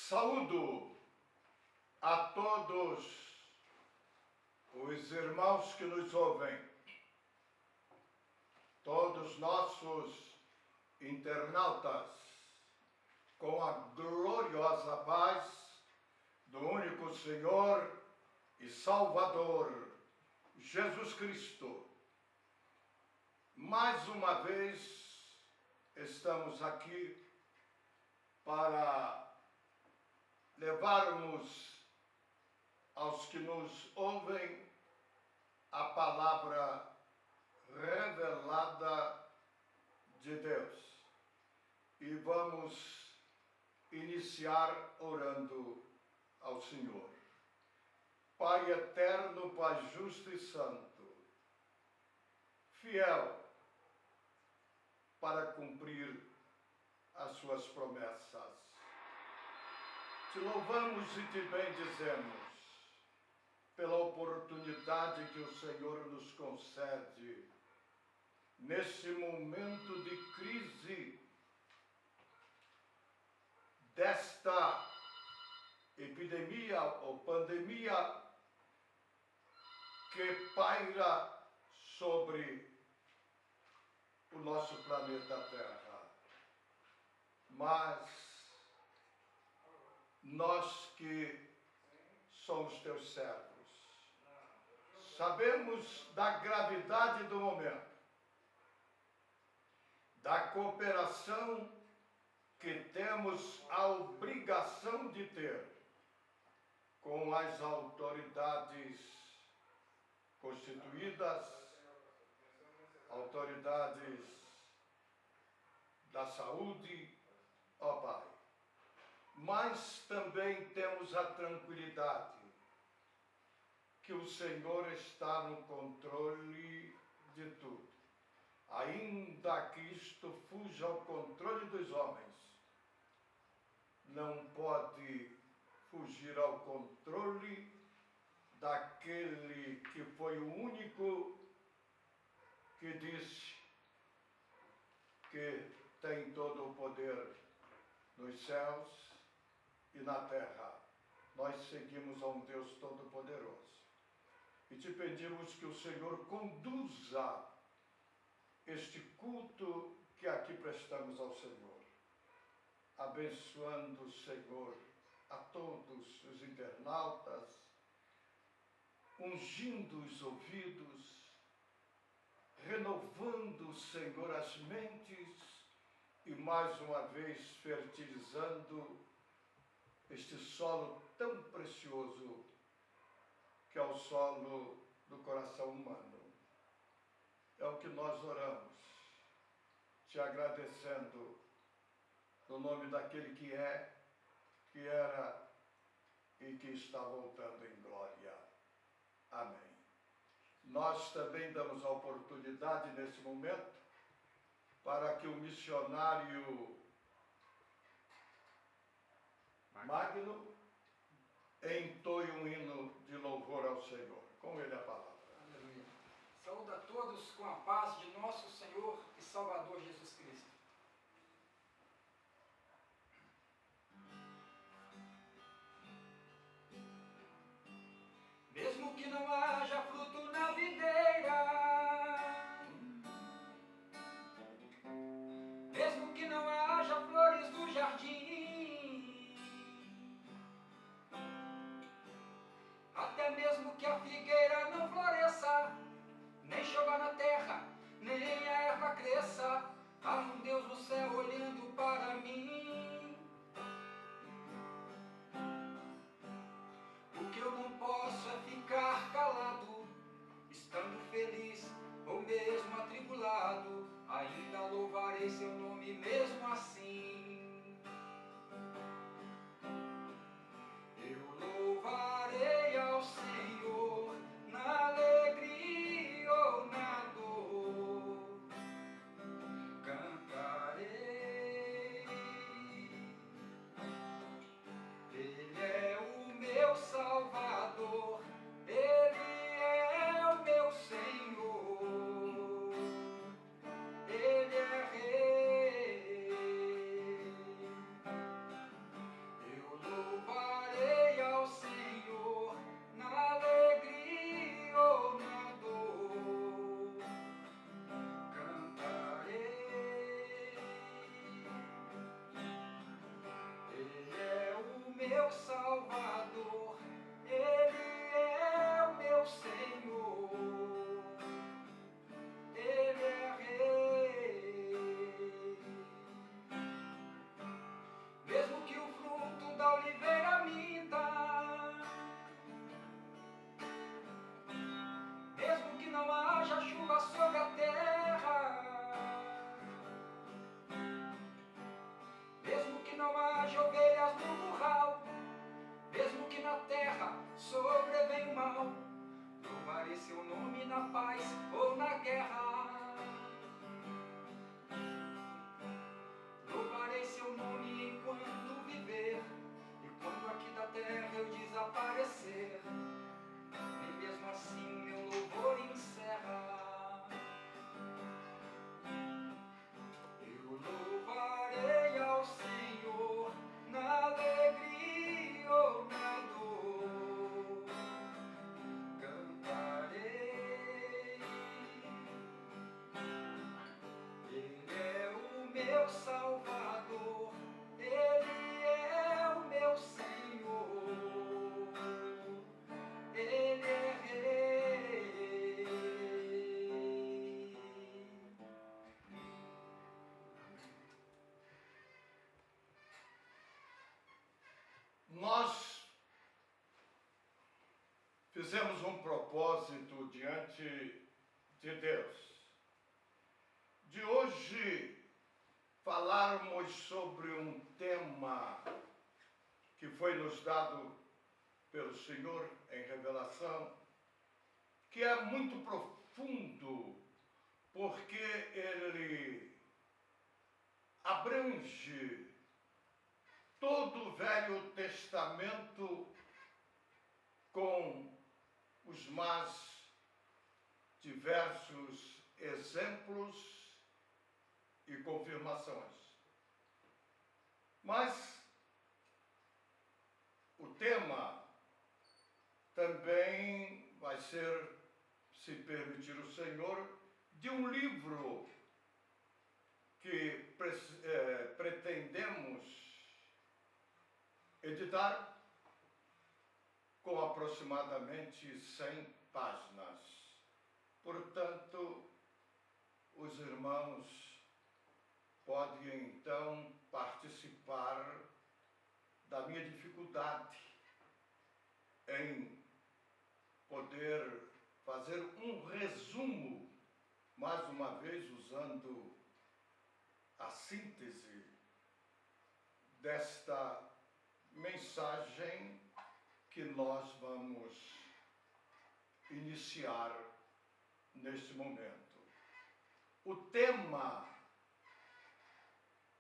Saúdo a todos os irmãos que nos ouvem, todos nossos internautas, com a gloriosa paz do único Senhor e Salvador, Jesus Cristo. Mais uma vez estamos aqui para levarmos aos que nos ouvem a palavra revelada de Deus. E vamos iniciar orando ao Senhor. Pai eterno, Pai justo e santo, fiel para cumprir as suas promessas. Te louvamos e te bendizemos pela oportunidade que o Senhor nos concede nesse momento de crise desta epidemia ou pandemia que paira sobre o nosso planeta Terra. Mas nós que somos teus servos, sabemos da gravidade do momento, da cooperação que temos a obrigação de ter com as autoridades constituídas, autoridades da saúde, ó Pai. Mas também temos a tranquilidade que o Senhor está no controle de tudo. Ainda que isto fuja ao controle dos homens, não pode fugir ao controle daquele que foi o único que disse que tem todo o poder nos céus e na terra. Nós seguimos a um Deus Todo-Poderoso e te pedimos que o Senhor conduza este culto que aqui prestamos ao Senhor, abençoando, Senhor, a todos os internautas, ungindo os ouvidos, renovando, Senhor, as mentes e mais uma vez fertilizando este solo tão precioso que é o solo do coração humano. É o que nós oramos, te agradecendo no nome daquele que é, que era e que está voltando em glória. Amém. Nós também damos a oportunidade nesse momento para que o missionário Magno entoie um hino de louvor ao Senhor. Com ele a palavra. Aleluia. Saúde a todos com a paz de nosso Senhor e Salvador Jesus Cristo. Mesmo que não haja fruto na videira, mesmo que não haja flores no jardim, até mesmo que a figueira não floresça, nem chova na terra, nem a erva cresça, há um Deus no céu olhando para mim. O que eu não posso é ficar calado, estando feliz ou mesmo atribulado, ainda louvarei seu nome mesmo assim. Eu louvarei ao Senhor na alegria ou na dor, cantarei meu Salvador, Ele é o meu Senhor, Ele é Rei. Mesmo que o fruto da oliveira minta, mesmo que não haja chuva sobre a terra, mesmo que não haja ovelhas no curral, mesmo que na terra sobrevenha o mal, louvarei seu nome na paz ou na guerra. Louvarei seu nome enquanto viver, e quando aqui da terra eu desaparecer, nem mesmo assim meu louvor encerra. Eu louvarei ao Senhor na alegria ou na dor, cantarei. Ele é o meu Salvador, Ele é o meu Senhor, Ele é Rei. Nós fizemos um propósito diante de Deus, de hoje falarmos sobre um tema que foi nos dado pelo Senhor em revelação, que é muito profundo, porque ele abrange todo o Velho Testamento com os mais diversos exemplos e confirmações. Mas o tema também vai ser, se permitir o Senhor, de um livro que pretendemos editar com aproximadamente 100 páginas. Portanto, os irmãos podem então participar da minha dificuldade em poder fazer um resumo, mais uma vez usando a síntese desta mensagem que nós vamos iniciar neste momento. O tema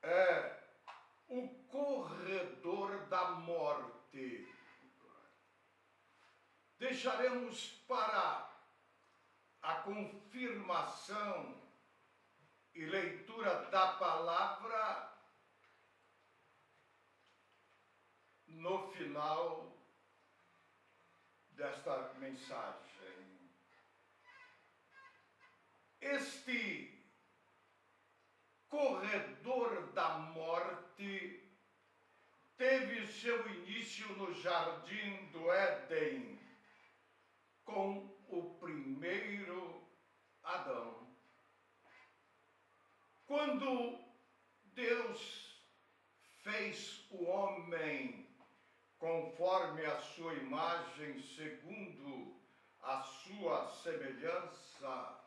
é o corredor da morte. Deixaremos para a confirmação e leitura da palavra no final desta mensagem. Este corredor da morte teve seu início no Jardim do Éden, com o primeiro Adão. Quando Deus fez o homem conforme a sua imagem, segundo a sua semelhança,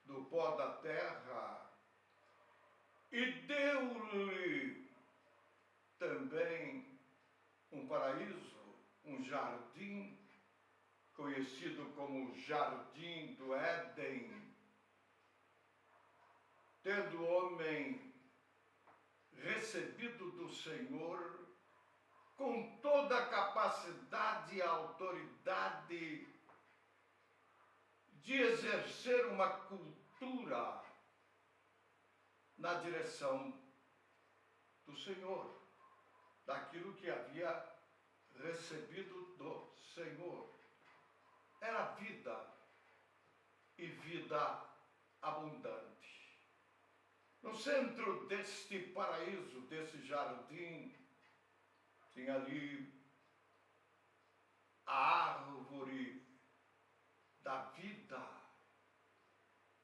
do pó da terra, e deu-lhe também um paraíso, um jardim, conhecido como Jardim do Éden, tendo o homem recebido do Senhor com toda a capacidade e autoridade de exercer uma cultura na direção do Senhor, daquilo que havia recebido do Senhor. Era vida e vida abundante. No centro deste paraíso, desse jardim, tinha ali a árvore da vida,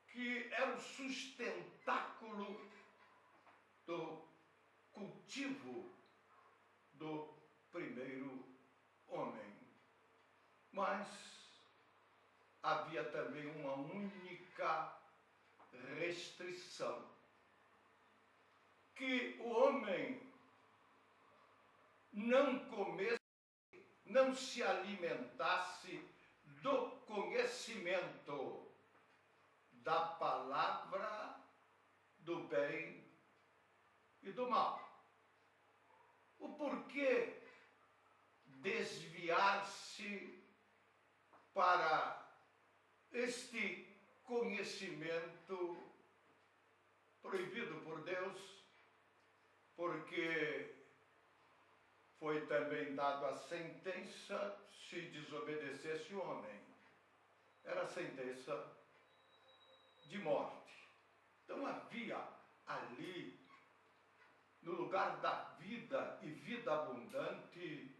que era o sustentáculo do cultivo do primeiro homem. Mas havia também uma única restrição: que o homem não se alimentasse do conhecimento da palavra do bem e do mal. O porquê desviar-se para este conhecimento proibido por Deus? Porque foi também dado a sentença se desobedecesse o homem. Era a sentença de morte. Então havia ali, no lugar da vida e vida abundante,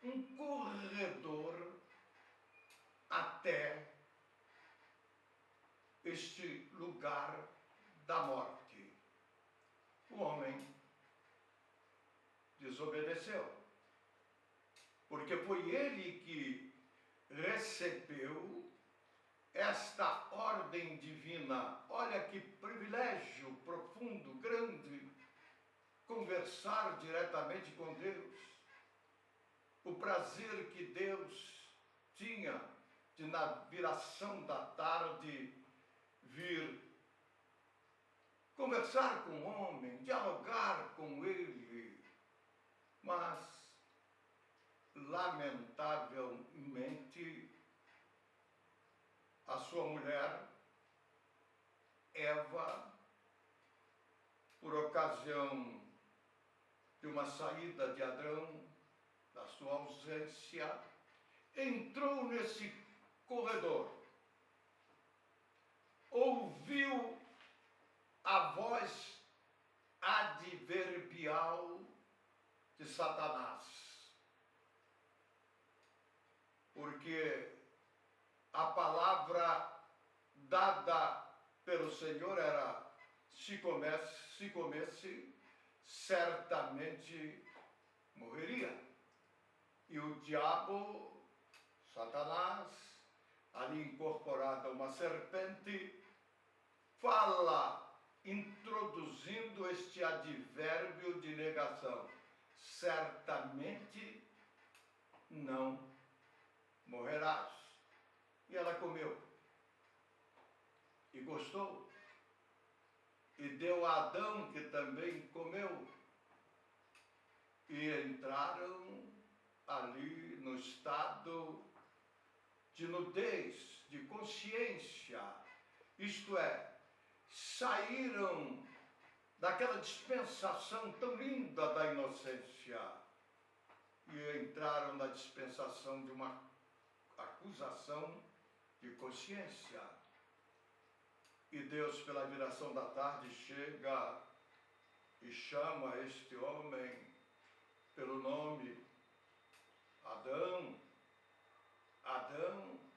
um corredor até este lugar da morte. O homem desobedeceu, porque foi ele que recebeu esta ordem divina. Olha que privilégio profundo, grande, conversar diretamente com Deus. O prazer que Deus tinha de, na viração da tarde, vir conversar com o homem, dialogar com ele. Mas, lamentavelmente, a sua mulher, Eva, por ocasião de uma saída de Adão, da sua ausência, entrou nesse corredor, ouviu a voz adverbial de Satanás, porque a palavra dada pelo Senhor era: se comesse, certamente morreria. E o diabo, Satanás, ali incorporado a uma serpente, fala, introduzindo este advérbio de negação: certamente não morrerás. E ela comeu e gostou, e deu a Adão, que também comeu, e entraram ali no estado de nudez, de consciência, isto é, saíram daquela dispensação tão linda da inocência e entraram na dispensação de uma acusação de consciência. E Deus, pela viração da tarde, chega e chama este homem pelo nome: Adão, Adão,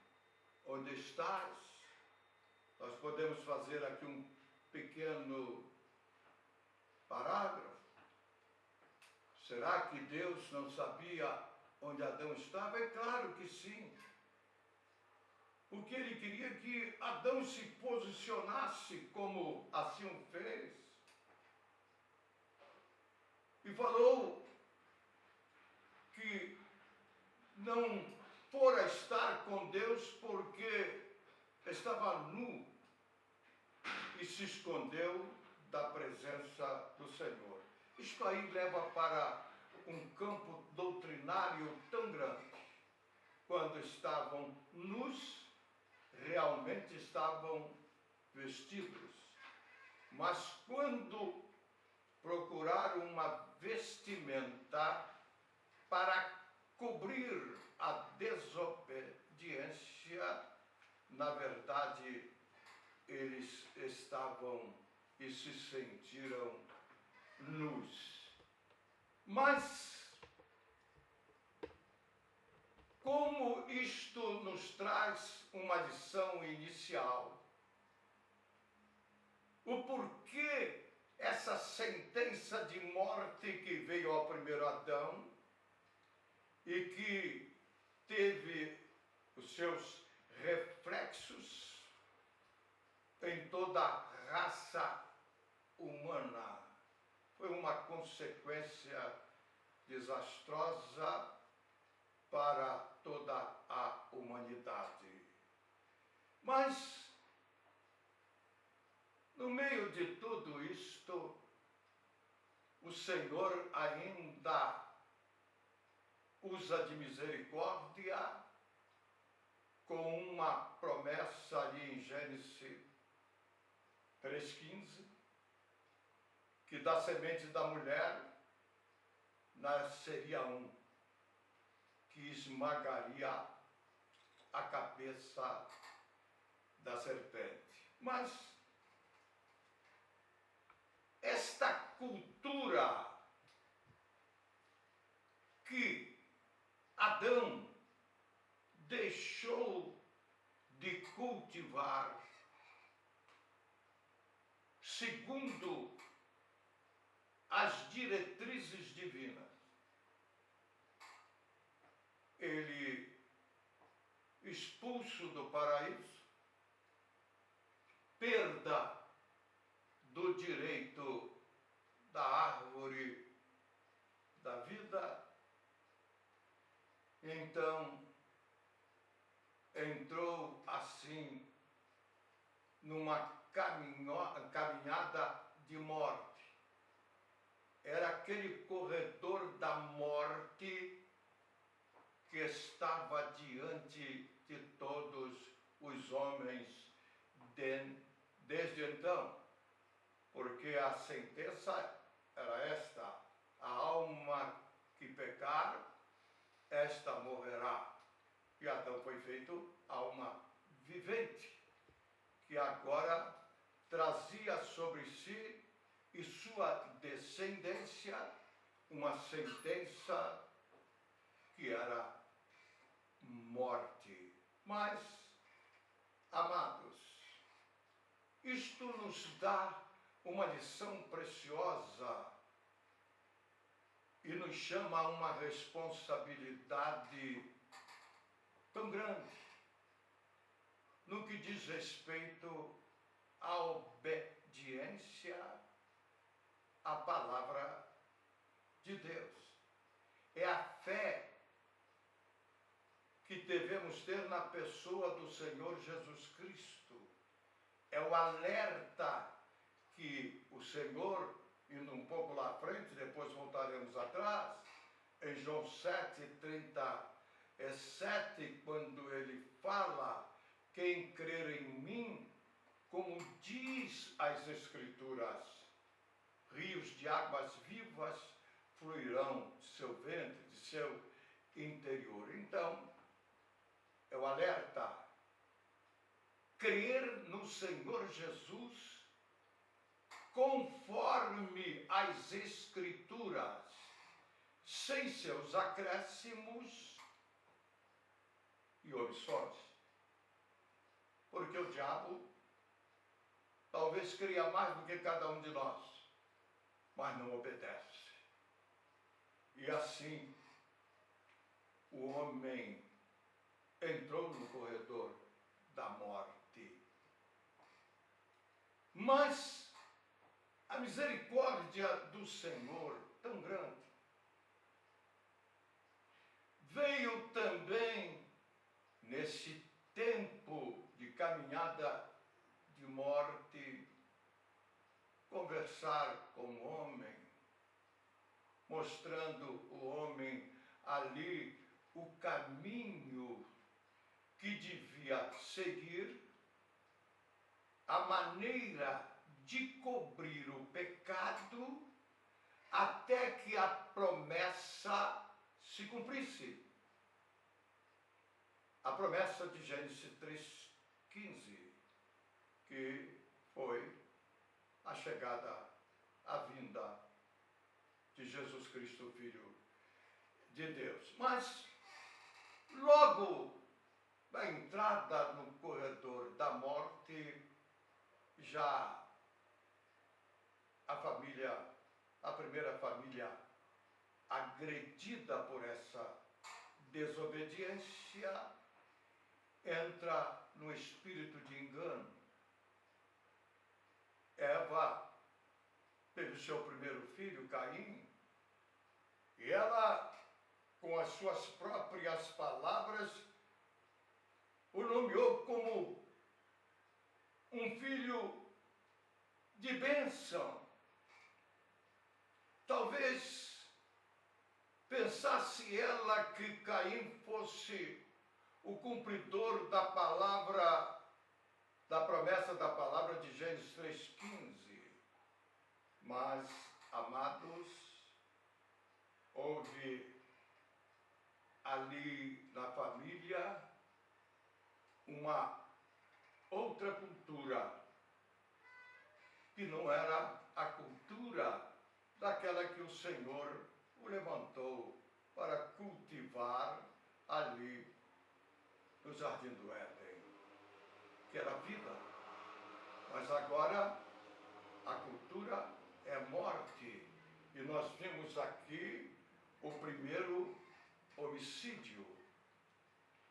onde estás? Nós podemos fazer aqui um pequeno parágrafo. Será que Deus não sabia onde Adão estava? É claro que sim. Porque ele queria que Adão se posicionasse como assim o fez. E falou que não fora estar com Deus porque estava nu e se escondeu da presença do Senhor. Isto aí leva para um campo doutrinário tão grande. Quando estavam nus, realmente estavam vestidos. Mas quando procuraram uma vestimenta para cobrir a desobediência, na verdade, eles estavam e se sentiram nus. Mas como isto nos traz uma lição inicial. O porquê essa sentença de morte que veio ao primeiro Adão e que teve os seus reflexos em toda a raça humana. Foi uma consequência desastrosa para toda a humanidade. Mas, no meio de tudo isto, o Senhor ainda usa de misericórdia com uma promessa ali em Gênesis 3,15, que da semente da mulher nasceria um que esmagaria a cabeça da serpente. Mas esta cultura que Adão deixou de cultivar segundo as diretrizes divinas, ele, expulso do paraíso, perda do direito da árvore da vida, então entrou assim numa caminhada de morte. Era aquele corredor da morte que estava diante de todos os homens desde então, porque a sentença era esta: a alma que pecar, esta morrerá. E Adão foi feito alma vivente, que agora trazia sobre si e sua descendência uma sentença que era morte. Mas, amados, isto nos dá uma lição preciosa e nos chama a uma responsabilidade tão grande no que diz respeito à obediência à palavra de Deus. É a fé que devemos ter na pessoa do Senhor Jesus Cristo. É o alerta que o Senhor, indo um pouco lá à frente, depois voltaremos atrás, em João 7,37, quando ele fala: quem crer em mim, como diz as Escrituras, rios de águas vivas fluirão de seu ventre, de seu interior. Então, é o alerta. Crer no Senhor Jesus conforme as Escrituras, sem seus acréscimos e omissões. Porque o diabo talvez cria mais do que cada um de nós, mas não obedece. E assim, o homem entrou no corredor da morte. Mas a misericórdia do Senhor, tão grande, veio também nesse tempo de caminhada de morte, conversar com o homem, mostrando o homem ali o caminho que devia seguir, a maneira de cobrir o pecado, até que a promessa se cumprisse. A promessa de Gênesis 3,15, que foi a chegada, a vinda de Jesus Cristo, Filho de Deus. Mas, Logo, na entrada no corredor da morte, já a primeira família agredida por essa desobediência, entra no espírito de engano. Eva teve seu primeiro filho, Caim, e ela, com as suas próprias palavras, o nomeou como um filho de bênção. Talvez pensasse ela que Caim fosse o cumpridor da palavra, da promessa da palavra de Gênesis 3,15. Mas, amados, houve ali na família uma outra cultura, que não era a cultura daquela que o Senhor o levantou para cultivar ali no Jardim do Éden, que era a vida. Mas agora a cultura é morte. E nós vimos aqui o primeiro homicídio.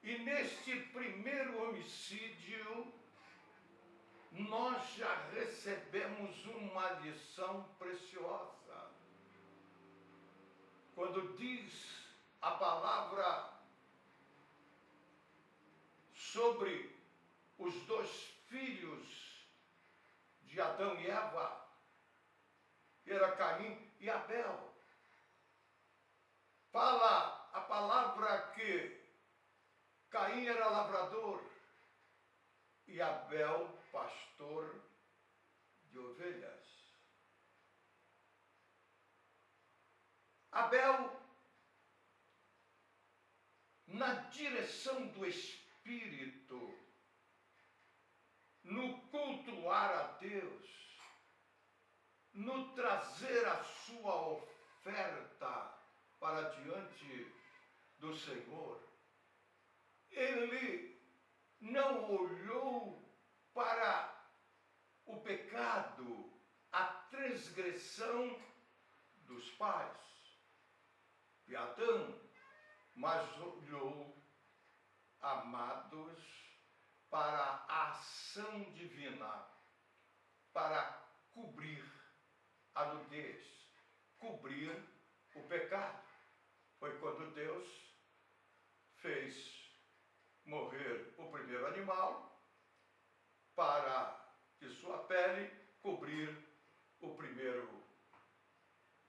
E neste primeiro homicídio, nós já recebemos uma lição preciosa. Quando diz a palavra sobre os dois filhos de Adão e Eva, que era Caim e Abel, fala a palavra que Caim era lavrador e Abel pastor de ovelhas. Abel, na direção do Espírito, no cultuar a Deus, no trazer a sua oferta para diante do Senhor, ele não olhou para o pecado, a transgressão dos pais de Adão, mas olhou, amados, para a ação divina, para cobrir a nudez, cobrir o pecado. Foi quando Deus fez morrer o primeiro animal para de sua pele cobrir o primeiro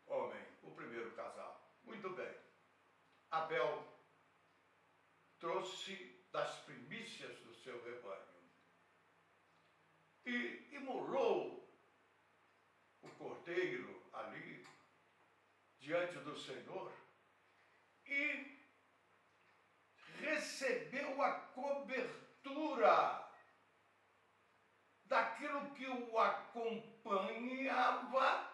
homem, o primeiro casal. Muito bem. Abel trouxe das primícias do seu rebanho e imolou o cordeiro ali diante do Senhor e recebeu a cobertura daquilo que o acompanhava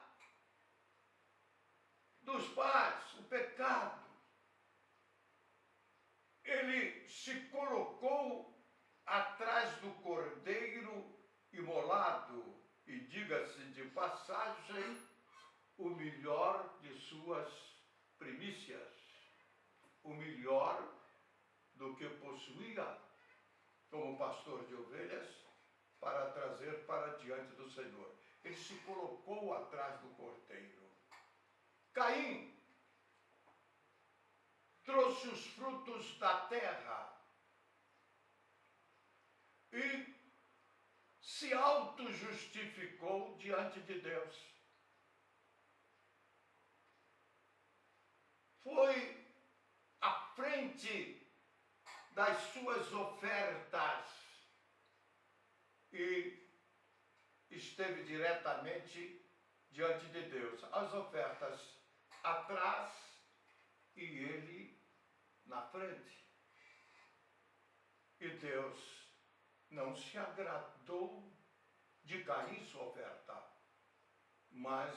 dos pais, o pecado. Ele se colocou atrás do cordeiro imolado e, diga-se de passagem, o melhor de suas primícias, o melhor do que possuía como pastor de ovelhas para trazer para diante do Senhor. Ele se colocou atrás do cordeiro. Caim trouxe os frutos da terra e se auto-justificou diante de Deus. Foi à frente das suas ofertas e esteve diretamente diante de Deus. As ofertas atrás e ele na frente. E Deus não se agradou de Caim sua oferta, mas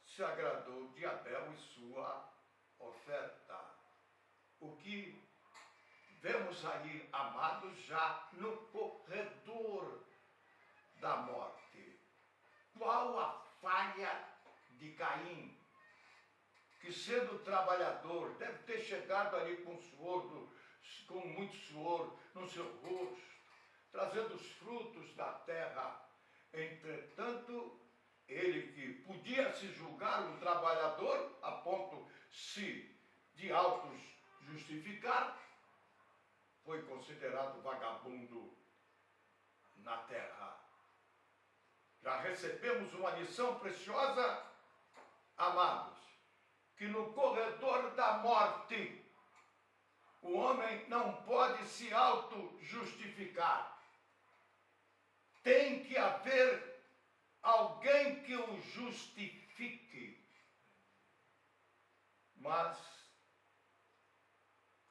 se agradou de Abel e sua oferta. O que vemos aí, amados, já no corredor da morte. Qual a falha de Caim? Que sendo trabalhador, deve ter chegado ali com muito suor no seu rosto, trazendo os frutos da terra. Entretanto, ele que podia se julgar um trabalhador, a ponto-se de autos justificar, foi considerado vagabundo na terra. Já recebemos uma lição preciosa, amados, que no corredor da morte o homem não pode se auto-justificar. Tem que haver alguém que o justifique. Mas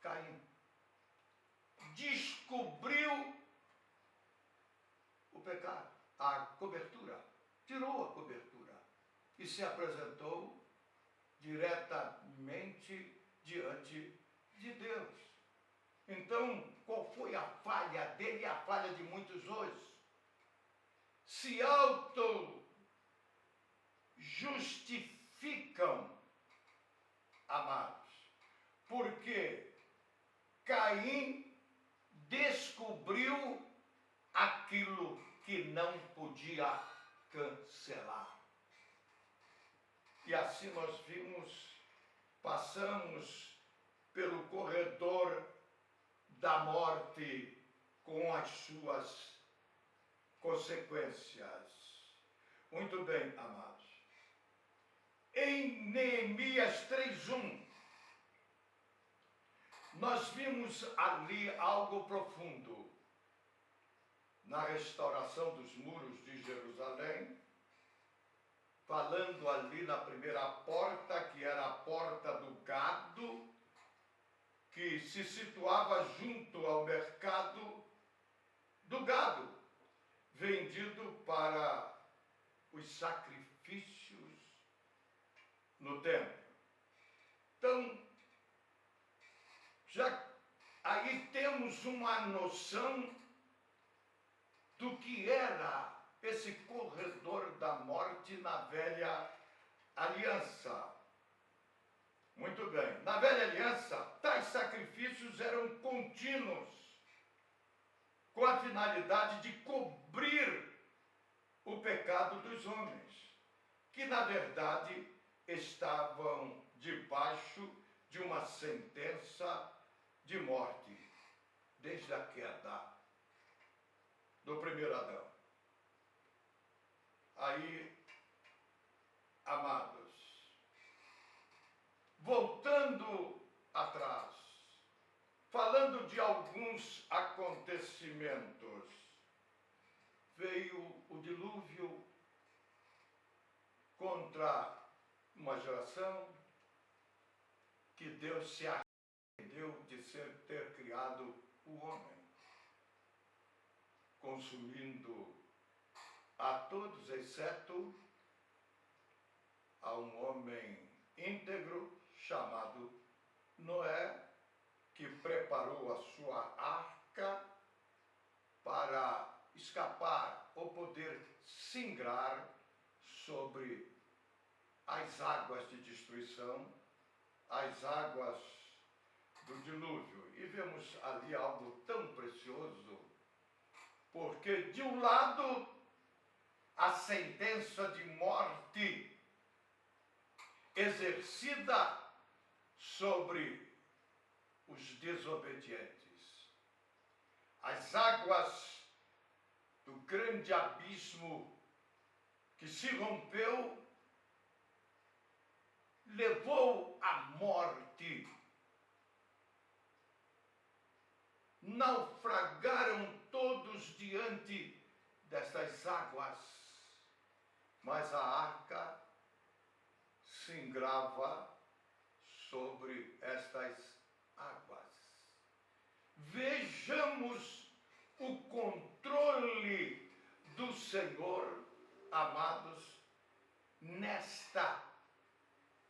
Caim descobriu o pecado, a cobertura, tirou a cobertura e se apresentou diretamente diante de Deus. Então, qual foi a falha dele e a falha de muitos hoje? Se auto-justificam, amados, porque Caim descobriu aquilo que não podia cancelar. E assim nós passamos pelo corredor da morte com as suas consequências. Muito bem, amados. Em Neemias 3:1, nós vimos ali algo profundo. Na restauração dos muros de Jerusalém, falando ali na primeira porta, que era a porta do gado, que se situava junto ao mercado do gado, vendido para os sacrifícios no templo. Então, já aí temos uma noção do que era esse corredor da morte na velha aliança. Muito bem. Na velha aliança, tais sacrifícios eram contínuos, com a finalidade de cobrir o pecado dos homens, que na verdade estavam debaixo de uma sentença de morte, desde a queda do primeiro Adão. Aí, amados, voltando atrás, falando de alguns acontecimentos, veio o dilúvio contra uma geração que Deus se arrependeu de ter criado o homem, consumindo a todos, exceto a um homem íntegro chamado Noé, que preparou a sua arca para escapar ou poder singrar sobre as águas de destruição, as águas do dilúvio. E vemos ali algo tão precioso, porque de um lado a sentença de morte exercida sobre os desobedientes. As águas do grande abismo que se rompeu levou à morte. Naufragaram todos diante destas águas, mas a arca singrava sobre estas águas. Vejamos o controle do Senhor, amados, nesta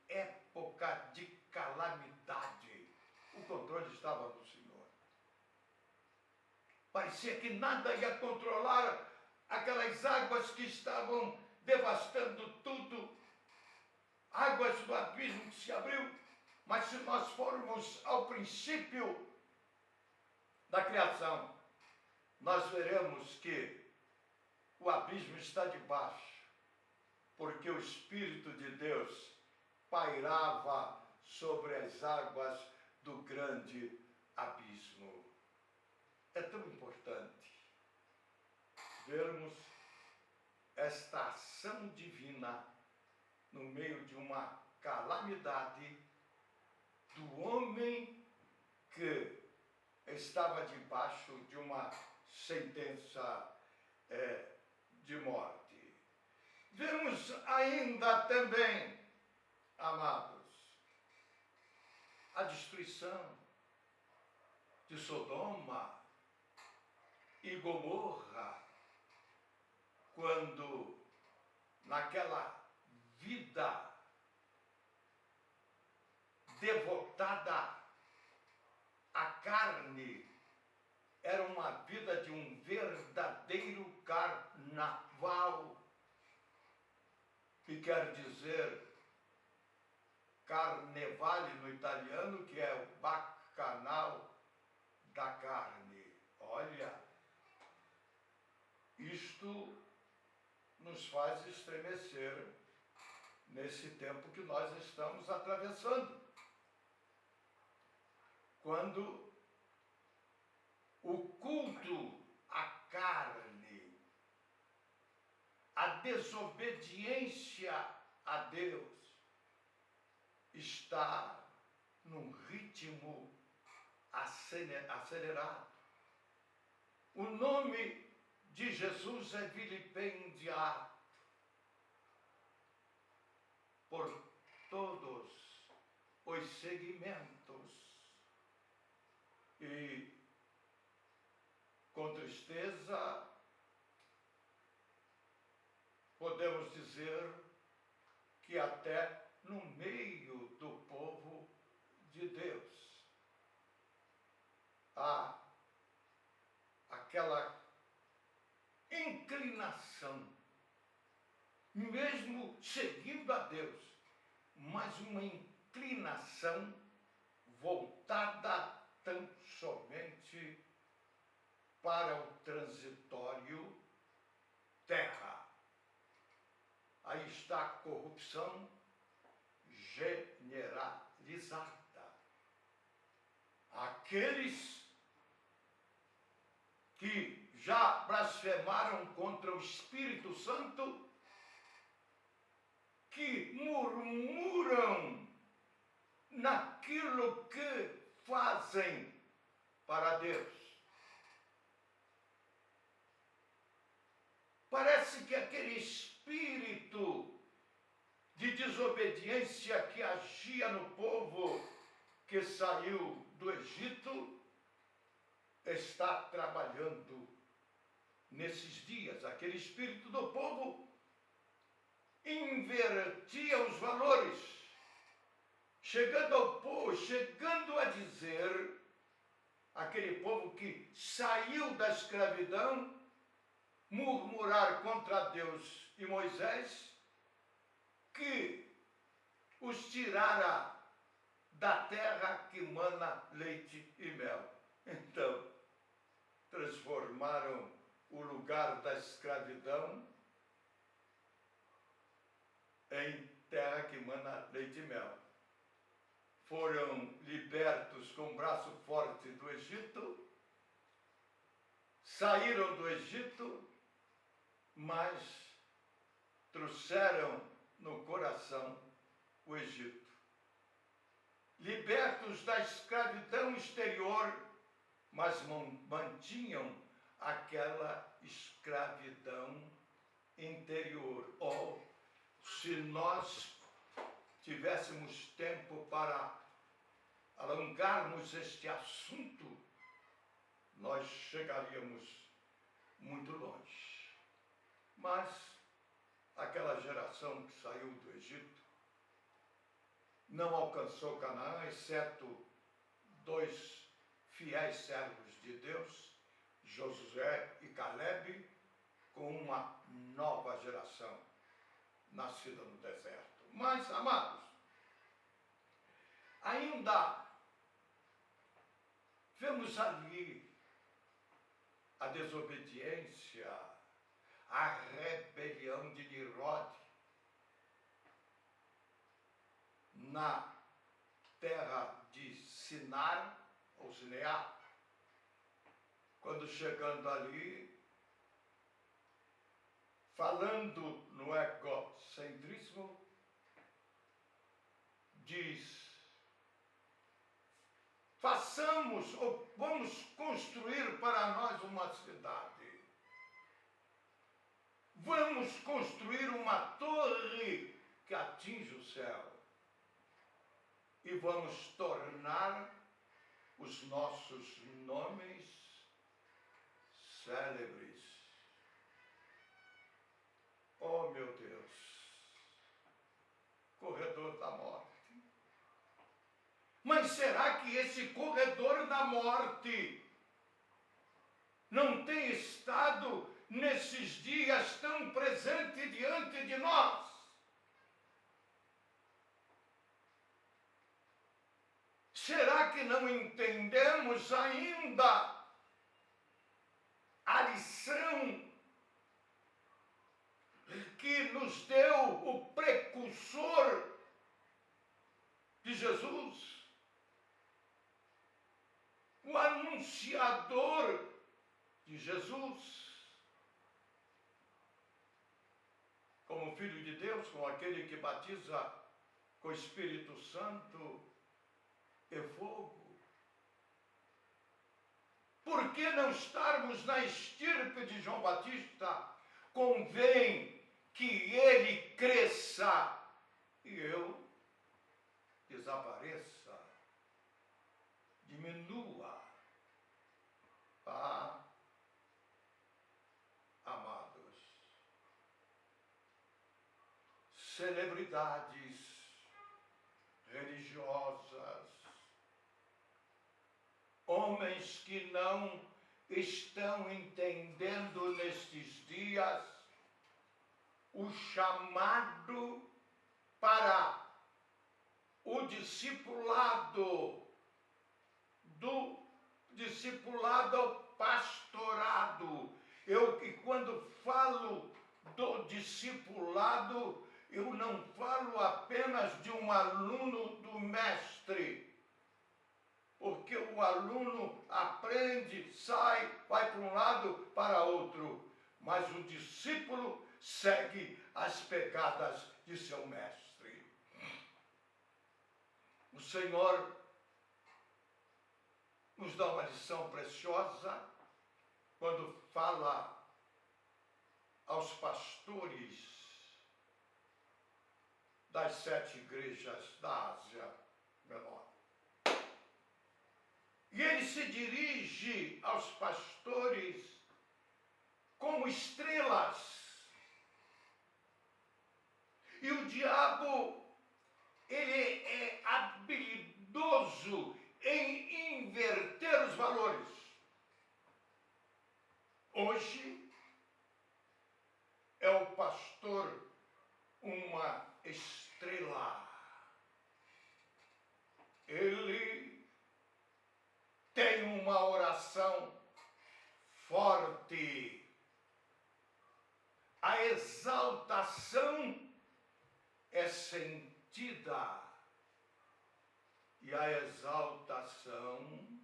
época de calamidade. O controle estava no Senhor. Parecia que nada ia controlar aquelas águas que estavam devastando tudo. Águas do abismo que se abriu. Mas se nós formos ao princípio da criação, nós veremos que o abismo está debaixo, porque o Espírito de Deus pairava sobre as águas do grande abismo. É tão importante vermos esta ação divina no meio de uma calamidade do homem que estava debaixo de uma sentença de morte. Vemos ainda também, amados, a destruição de Sodoma e Gomorra, quando naquela vida devotada à carne, era uma vida de um verdadeiro carnaval, que quer dizer carnevale no italiano, que é o bacanal da carne. Olha, isto nos faz estremecer nesse tempo que nós estamos atravessando. Quando o culto à carne, a desobediência a Deus, está num ritmo acelerado. O nome de Jesus é vilipendiado por todos os segmentos. E com tristeza podemos dizer que até no meio do povo de Deus há aquela inclinação, mesmo seguindo a Deus, mas uma inclinação voltada tão somente para o transitório terra. Aí está a corrupção generalizada. Aqueles que já blasfemaram contra o Espírito Santo, que murmuram naquilo que fazem para Deus. Parece que aquele espírito de desobediência que agia no povo que saiu do Egito está trabalhando nesses dias. Aquele espírito do povo invertia os valores, chegando a dizer, aquele povo que saiu da escravidão, murmurar contra Deus e Moisés, que os tirara da terra que mana leite e mel. Então, transformaram o lugar da escravidão em terra que mana leite e mel. Foram libertos com o braço forte do Egito, saíram do Egito, mas trouxeram no coração o Egito. Libertos da escravidão exterior, mas mantinham aquela escravidão interior. Oh, se nós tivéssemos tempo para alongarmos este assunto, nós chegaríamos muito longe. Mas aquela geração que saiu do Egito não alcançou Canaã, exceto 2 fiéis servos de Deus, Josué e Caleb com uma nova geração nascida no deserto. Mas, amados, ainda vemos ali a desobediência, a rebelião de Nimrod na terra de Sinar, ou Sinear, quando chegando ali, falando no egocentrismo, diz: façamos ou vamos construir para nós uma cidade. Vamos construir uma torre que atinge o céu. E vamos tornar os nossos nomes célebres. Oh, meu Deus! Corredor da morte. Mas será que esse corredor da morte não tem estado nesses dias tão presente diante de nós? Será que não entendemos ainda a lição que nos deu o precursor de Jesus? O anunciador de Jesus? Como Filho de Deus, como aquele que batiza com o Espírito Santo e fogo. Por que não estarmos na estirpe de João Batista? Convém que ele cresça e eu desapareça, diminua. Ah, amados, celebridades religiosas, homens que não estão entendendo nestes dias o chamado para o discipulado, do discipulado ao pastorado. Eu que quando falo do discipulado, eu não falo apenas de um aluno do mestre, porque o aluno aprende, sai, vai para um lado, para outro, mas o discípulo segue as pegadas de seu mestre. O Senhor nos dá uma lição preciosa quando fala aos pastores das 7 igrejas da Ásia Menor. E ele se dirige aos pastores como estrelas. E o diabo, ele é habilidoso em inverter os valores. Hoje é o pastor uma estrela. Ele tem uma oração forte. A exaltação é sentida. E a exaltação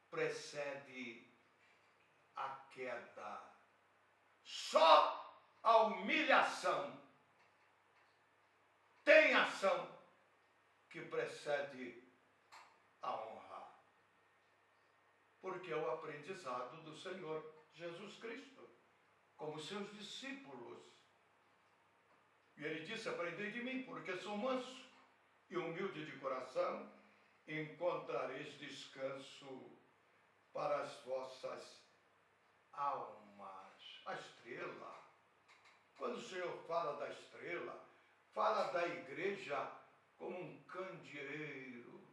precede a queda. Só a humilhação tem ação que precede a honra. Porque é o aprendizado do Senhor Jesus Cristo, como seus discípulos. E ele disse: aprendei de mim, porque sou manso e humilde de coração, encontrareis descanso para as vossas almas. A estrela. Quando o Senhor fala da estrela, fala da igreja como um candeeiro.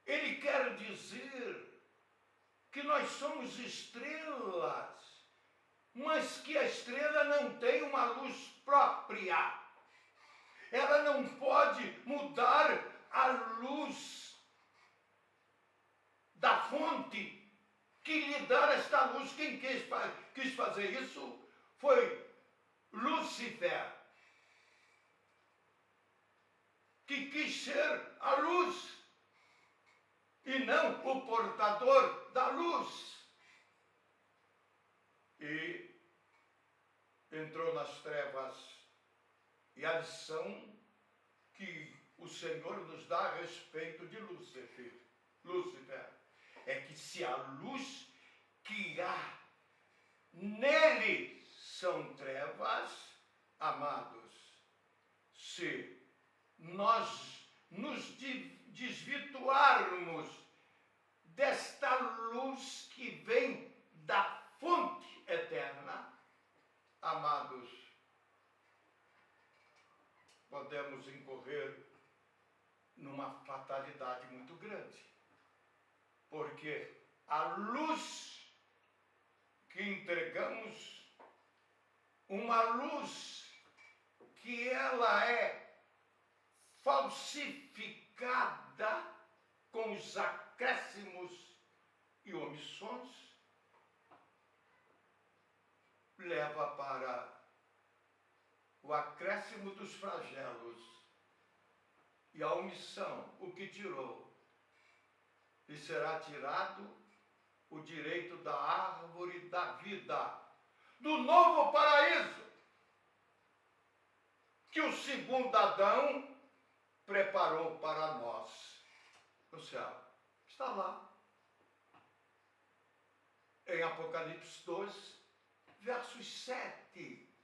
Ele quer dizer que nós somos estrelas, mas que a estrela não tem uma luz própria. Ela não pode mudar a luz da fonte que lhe dá esta luz. Quem quis fazer isso foi Lúcifer, que quis ser a luz e não o portador da luz. E entrou nas trevas. E a lição que o Senhor nos dá a respeito de Lúcifer é que se a luz que há nele são trevas, amados, se nós nos desvirtuarmos desta luz que vem da fonte eterna, amados, podemos incorrer numa fatalidade muito grande. Porque a luz que entregamos, uma luz que ela é falsificada com os acréscimos e omissões, leva para o acréscimo dos flagelos e a omissão, o que tirou. E será tirado o direito da árvore da vida, do novo paraíso, que o segundo Adão preparou para nós. No céu. Está lá. Em Apocalipse 2, versos 7,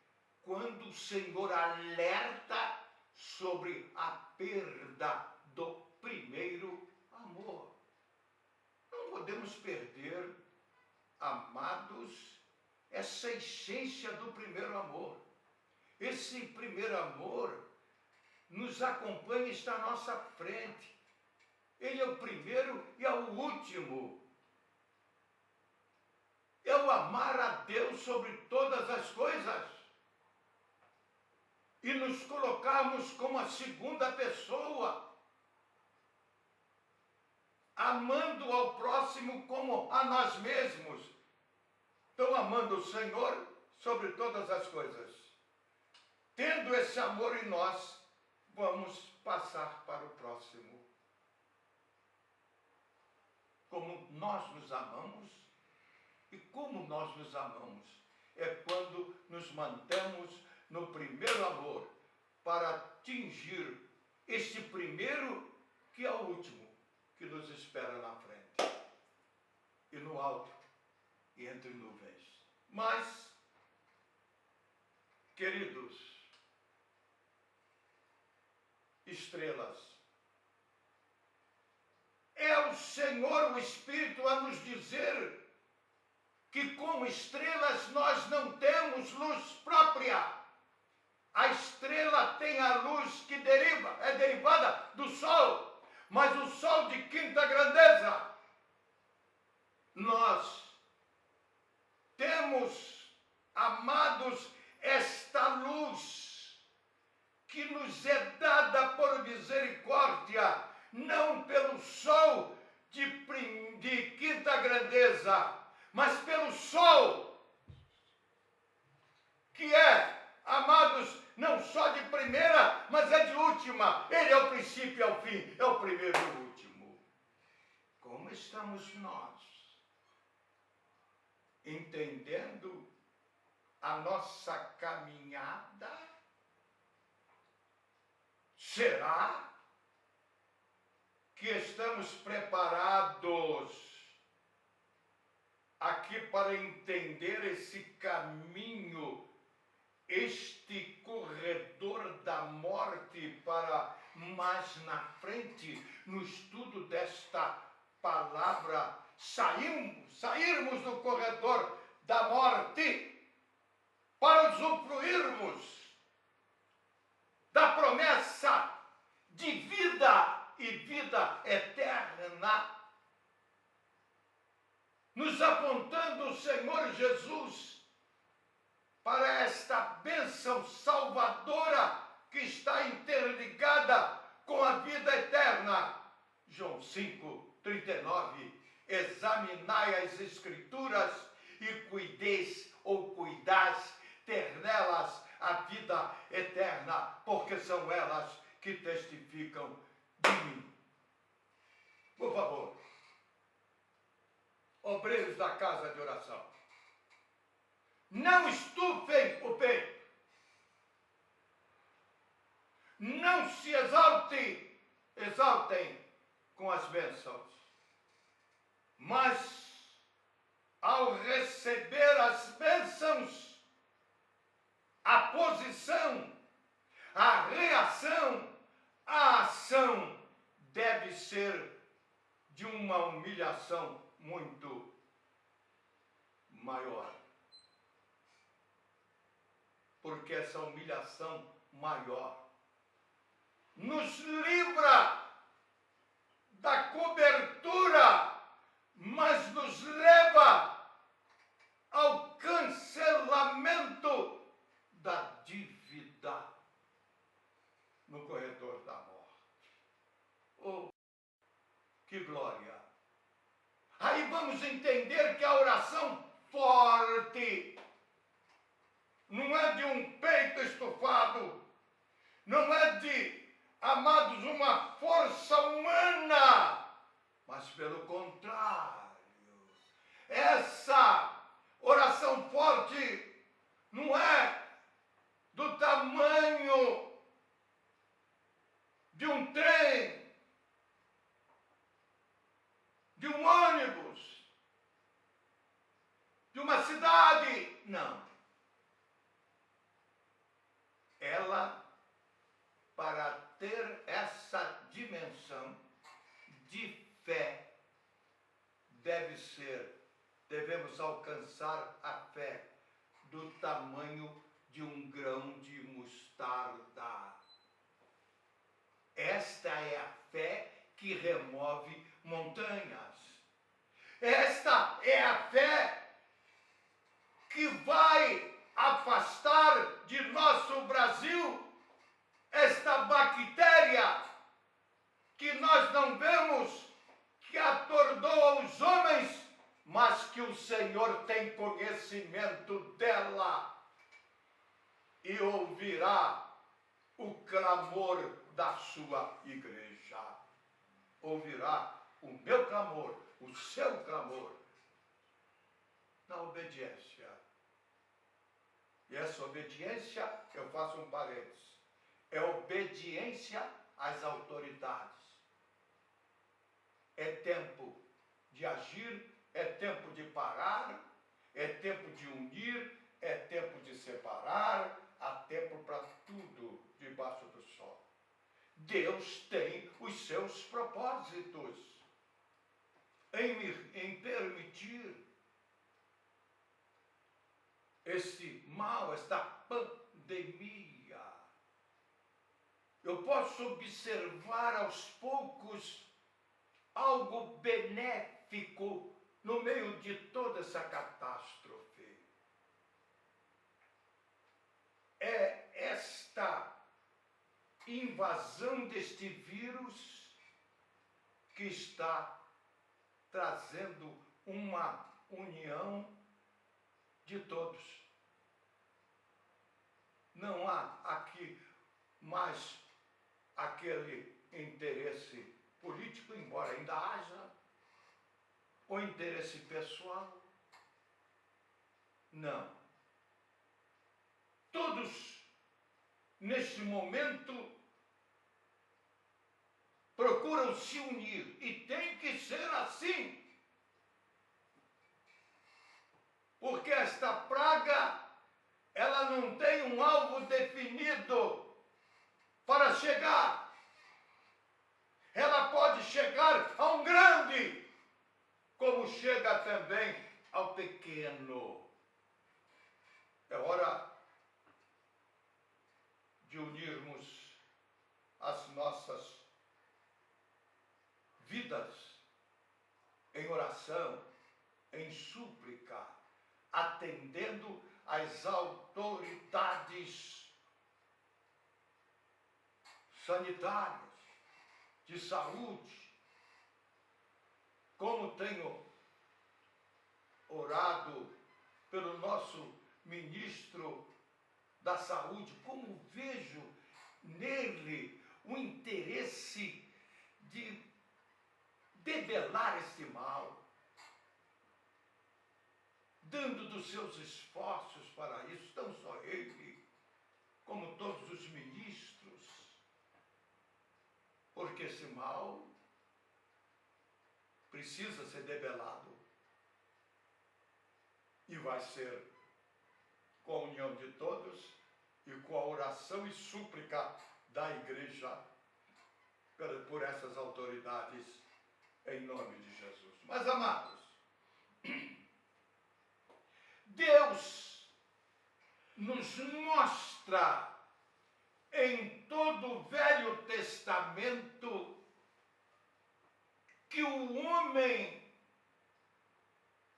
quando o Senhor alerta sobre a perda do primeiro amor. Não podemos perder, amados, essa essência do primeiro amor. Esse primeiro amor nos acompanha e está à nossa frente. Ele é o primeiro e é o último. É o amar a Deus sobre todas as coisas e nos colocarmos como a segunda pessoa, amando ao próximo como a nós mesmos. Então, amando o Senhor sobre todas as coisas. Tendo esse amor em nós, vamos passar para o próximo. Como nós nos amamos e como nós nos amamos. É quando nos mantemos no primeiro amor para atingir este primeiro que é o último que nos espera na frente e no alto e entre nuvens. Mas, queridos, estrelas, é o Senhor, o Espírito, a nos dizer que como estrelas nós não temos luz própria. A estrela tem a luz que é derivada do sol, mas o sol de quinta grandeza. Nós temos, amados, esta luz que nos é dada por misericórdia, não pelo sol de quinta grandeza, mas pelo sol que é, amados, não só de primeira, mas é de última. Ele é o princípio e é o fim, é o primeiro e o último. Como estamos nós entendendo a nossa caminhada? Será que estamos preparados aqui para entender esse caminho, este corredor da morte, para mais na frente, no estudo desta palavra, sairmos do corredor da morte para usufruirmos da promessa de vida e vida eterna. nos apontando o Senhor Jesus para esta bênção salvadora que está interligada com a vida eterna. João 5:39, examinai as Escrituras e cuidais ter nelas a vida eterna, porque são elas que testificam de mim. Por favor, obreiros da casa de oração, não estufem o peito, não se exaltem com as bênçãos, mas ao receber as bênçãos, a posição, a reação, a ação deve ser de uma humilhação muito maior. Porque essa humilhação maior nos livra da cobertura, mas nos leva ao cancelamento da dívida no corredor da morte. Oh, que glória! Aí vamos entender que a oração forte não é de um peito estufado, não é de, amados, uma força humana, mas pelo contrário, essa oração forte não é do tamanho de um trem, de um ônibus, de uma cidade, não. Ela, para ter essa dimensão de fé, devemos alcançar a fé do tamanho de um grão de mostarda. Esta é a fé que remove montanhas. Esta é a fé que vai afastar de nosso Brasil esta bactéria que nós não vemos, que atordoa os homens, mas que o Senhor tem conhecimento dela e ouvirá o clamor da sua igreja. Ouvirá o meu clamor, o seu clamor, na obediência. E essa obediência, eu faço um parênteses, é obediência às autoridades. É tempo de agir, é tempo de parar, é tempo de unir, é tempo de separar, há tempo para tudo debaixo do sol. Deus tem os seus propósitos em permitir este mal, esta pandemia. Eu posso observar aos poucos algo benéfico no meio de toda essa catástrofe. É esta invasão deste vírus que está trazendo uma união de todos. Não há aqui mais aquele interesse político, embora ainda haja, o interesse pessoal. Não. Todos, neste momento, procuram se unir, e tem que ser assim. Porque esta praga, ela não tem um alvo definido para chegar. Ela pode chegar a um grande, como chega também ao pequeno. É hora de unirmos as nossas vidas em oração, em súplica, atendendo às autoridades sanitárias, de saúde, como tenho orado pelo nosso ministro da Saúde, como vejo nele o interesse de debelar este mal, dando dos seus esforços para isso, não só ele, como todos os ministros, porque esse mal precisa ser debelado e vai ser com a união de todos e com a oração e súplica da igreja por essas autoridades, em nome de Jesus. Mas, amados, Deus nos mostra em todo o Velho Testamento que o homem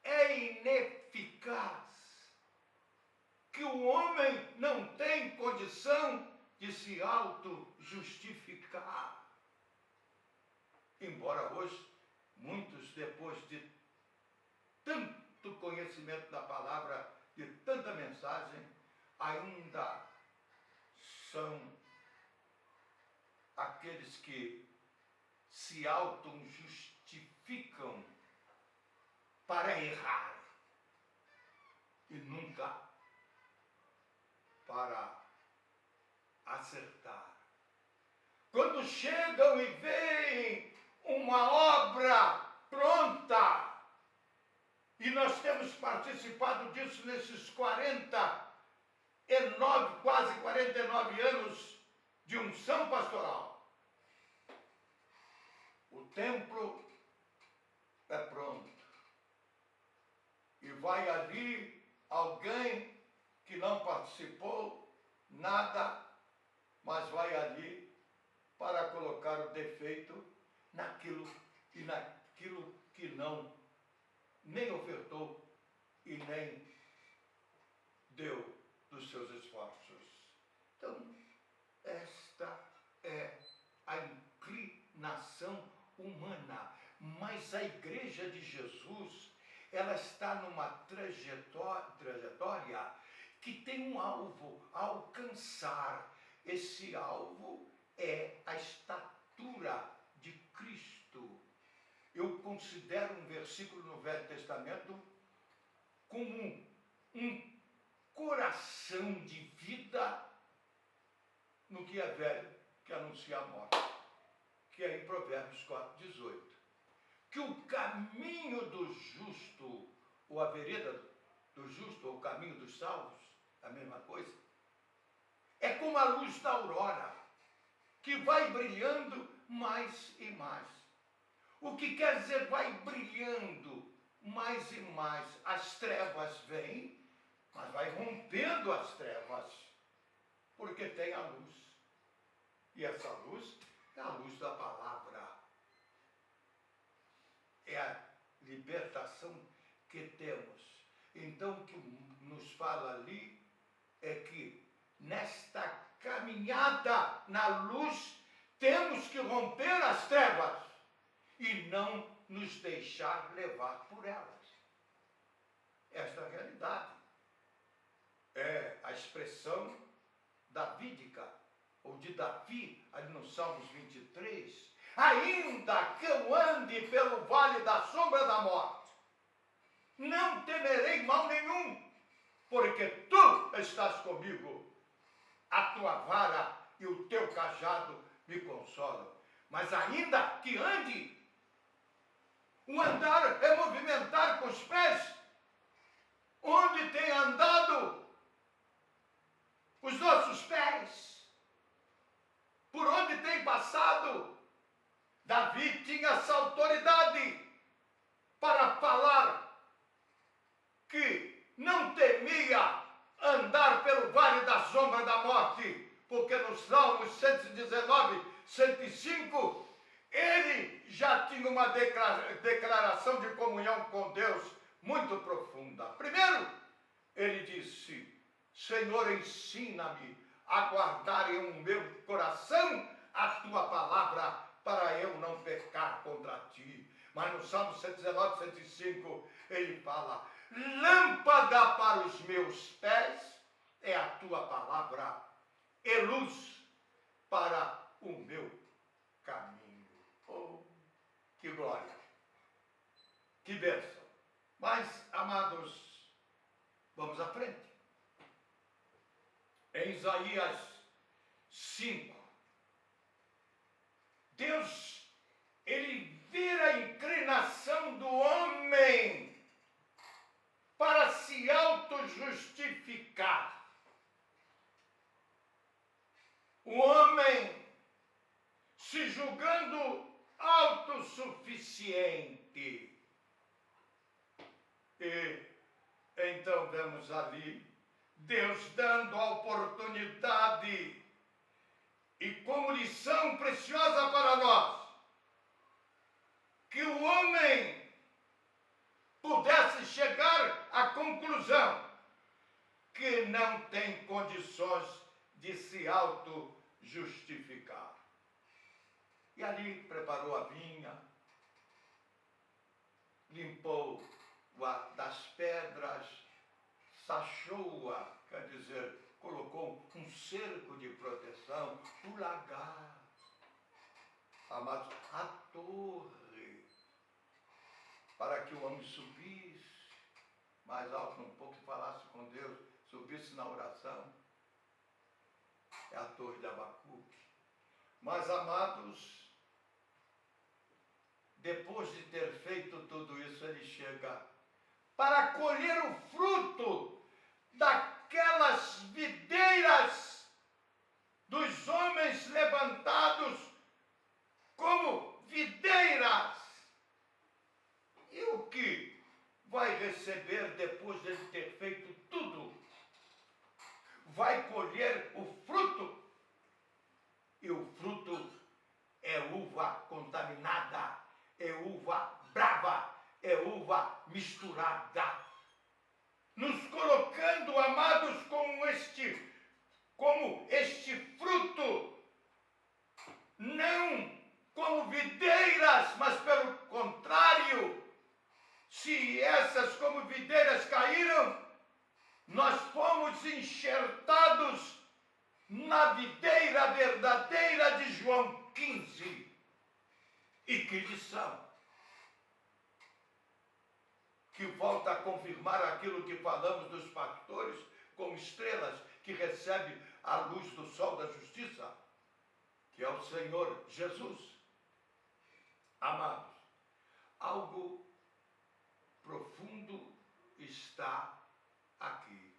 é ineficaz, que o homem não tem condição de se auto-justificar. Embora hoje, muitos, depois de tanto conhecimento da palavra, de tanta mensagem, ainda são aqueles que se auto-justificam para errar e nunca para acertar. Quando chegam e veem uma obra pronta, e nós temos participado disso nesses quase 49 anos de unção pastoral. O templo é pronto. E vai ali alguém que não participou nada, mas vai ali para colocar o defeito naquilo que não nem ofertou e nem deu dos seus esforços. Então, esta é a inclinação humana, mas a igreja de Jesus, ela está numa trajetória que tem um alvo a alcançar. Esse alvo é a estatura de Cristo. Eu considero um versículo no Velho Testamento como um coração de vida no que é velho, que anuncia a morte, que é em Provérbios 4:18. Que o caminho do justo, ou a vereda do justo, ou o caminho dos salvos, a mesma coisa, é como a luz da aurora, que vai brilhando mais e mais. O que quer dizer vai brilhando mais e mais? As trevas vêm, mas vai rompendo as trevas, porque tem a luz. E essa luz é a luz da palavra. É a libertação que temos. Então, o que nos fala ali é que nesta caminhada na luz temos que romper as trevas e não nos deixar levar por elas. Esta é a realidade. É a expressão davídica, ou de Davi, ali no Salmos 23. Ainda que eu ande pelo vale da sombra da morte, não temerei mal nenhum, porque tu estás comigo. A tua vara e o teu cajado me consolam. Mas ainda que ande, o andar é movimentar com os pés. Onde tem andado os nossos pés? Por onde tem passado? Davi tinha essa autoridade para falar que não temia andar pelo vale da sombra da morte, porque nos Salmos 119, 105, ele já tinha uma declaração de comunhão com Deus muito profunda. Primeiro, ele disse: Senhor, ensina-me a guardar em o meu coração a tua palavra, para eu não pecar contra ti. Mas no Salmo 119, 105, ele fala: lâmpada para os meus pés é a tua palavra, e luz para o meu caminho. Oh, que glória! Que bênção! Mas, amados, vamos à frente. Em Isaías 5, Deus, ele vê a inclinação do homem para se auto-justificar. O homem se julgando autossuficiente. E então vemos ali Deus dando a oportunidade e como lição preciosa para nós, que o homem pudesse chegar à conclusão que não tem condições de se auto-justificar. E ali preparou a vinha, limpou das pedras, sachou-a, quer dizer, colocou um cerco de proteção, o lagar, amados, a torre, para que o homem subisse mais alto um pouco e falasse com Deus, subisse na oração. É a torre de Abacuque. Mas, amados, depois de ter feito tudo isso, ele chega para colher o fruto daquelas videiras dos homens levantados como videiras. E o que vai receber depois de ele ter feito tudo? Vai colher o fruto. E o fruto é uva contaminada, é uva brava, é uva misturada. Nos colocando, amados, como este fruto, não como videiras, mas pelo contrário, se essas como videiras caíram, nós fomos enxertados na videira verdadeira de João 15. E que lição! Que volta a confirmar aquilo que falamos dos pastores como estrelas que recebem a luz do sol da justiça, que é o Senhor Jesus. Amados, algo profundo está aqui.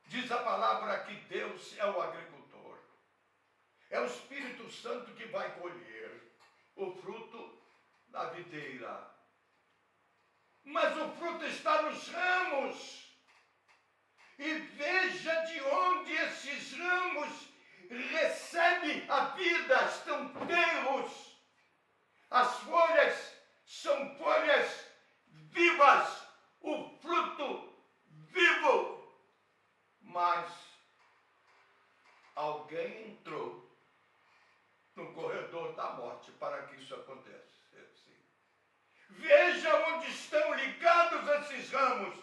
Diz a palavra que Deus é o agricultor. É o Espírito Santo que vai colher o fruto da videira. Mas o fruto está nos ramos. E veja de onde esses ramos recebem a vida, estão tenros. As folhas são folhas vivas, o fruto vivo. Mas alguém entrou no corredor da morte para que isso acontecesse. Veja onde estão ligados esses ramos,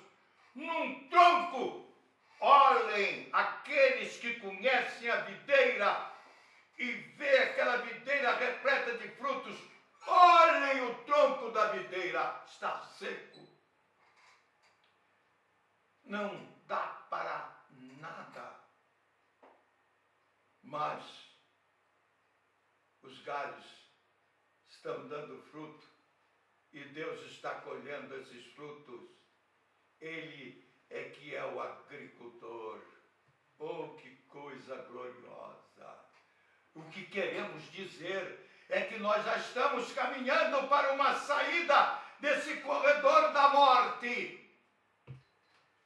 num tronco. Olhem aqueles que conhecem a videira e vê aquela videira repleta de frutos. Olhem o tronco da videira, está seco. Não dá para nada. Mas os galhos estão dando fruto e Deus está colhendo esses frutos. Ele é que é o agricultor. Oh, que coisa gloriosa! O que queremos dizer é que nós já estamos caminhando para uma saída desse corredor da morte,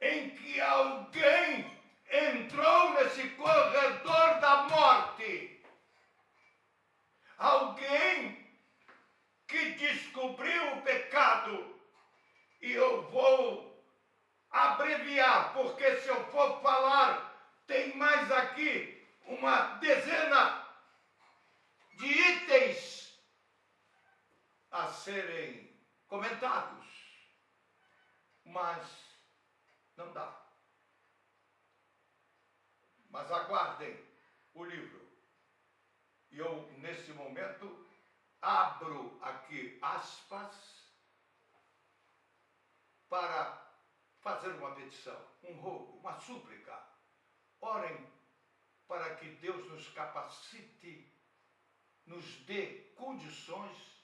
em que alguém entrou nesse corredor da morte. Alguém que descobriu o pecado, eu vou abreviar, porque se eu for falar, tem mais aqui uma dezena de itens a serem comentados, mas não dá. Mas aguardem o livro. E eu, nesse momento, abro aqui aspas para fazer uma petição, um rogo, uma súplica. Orem para que Deus nos capacite, nos dê condições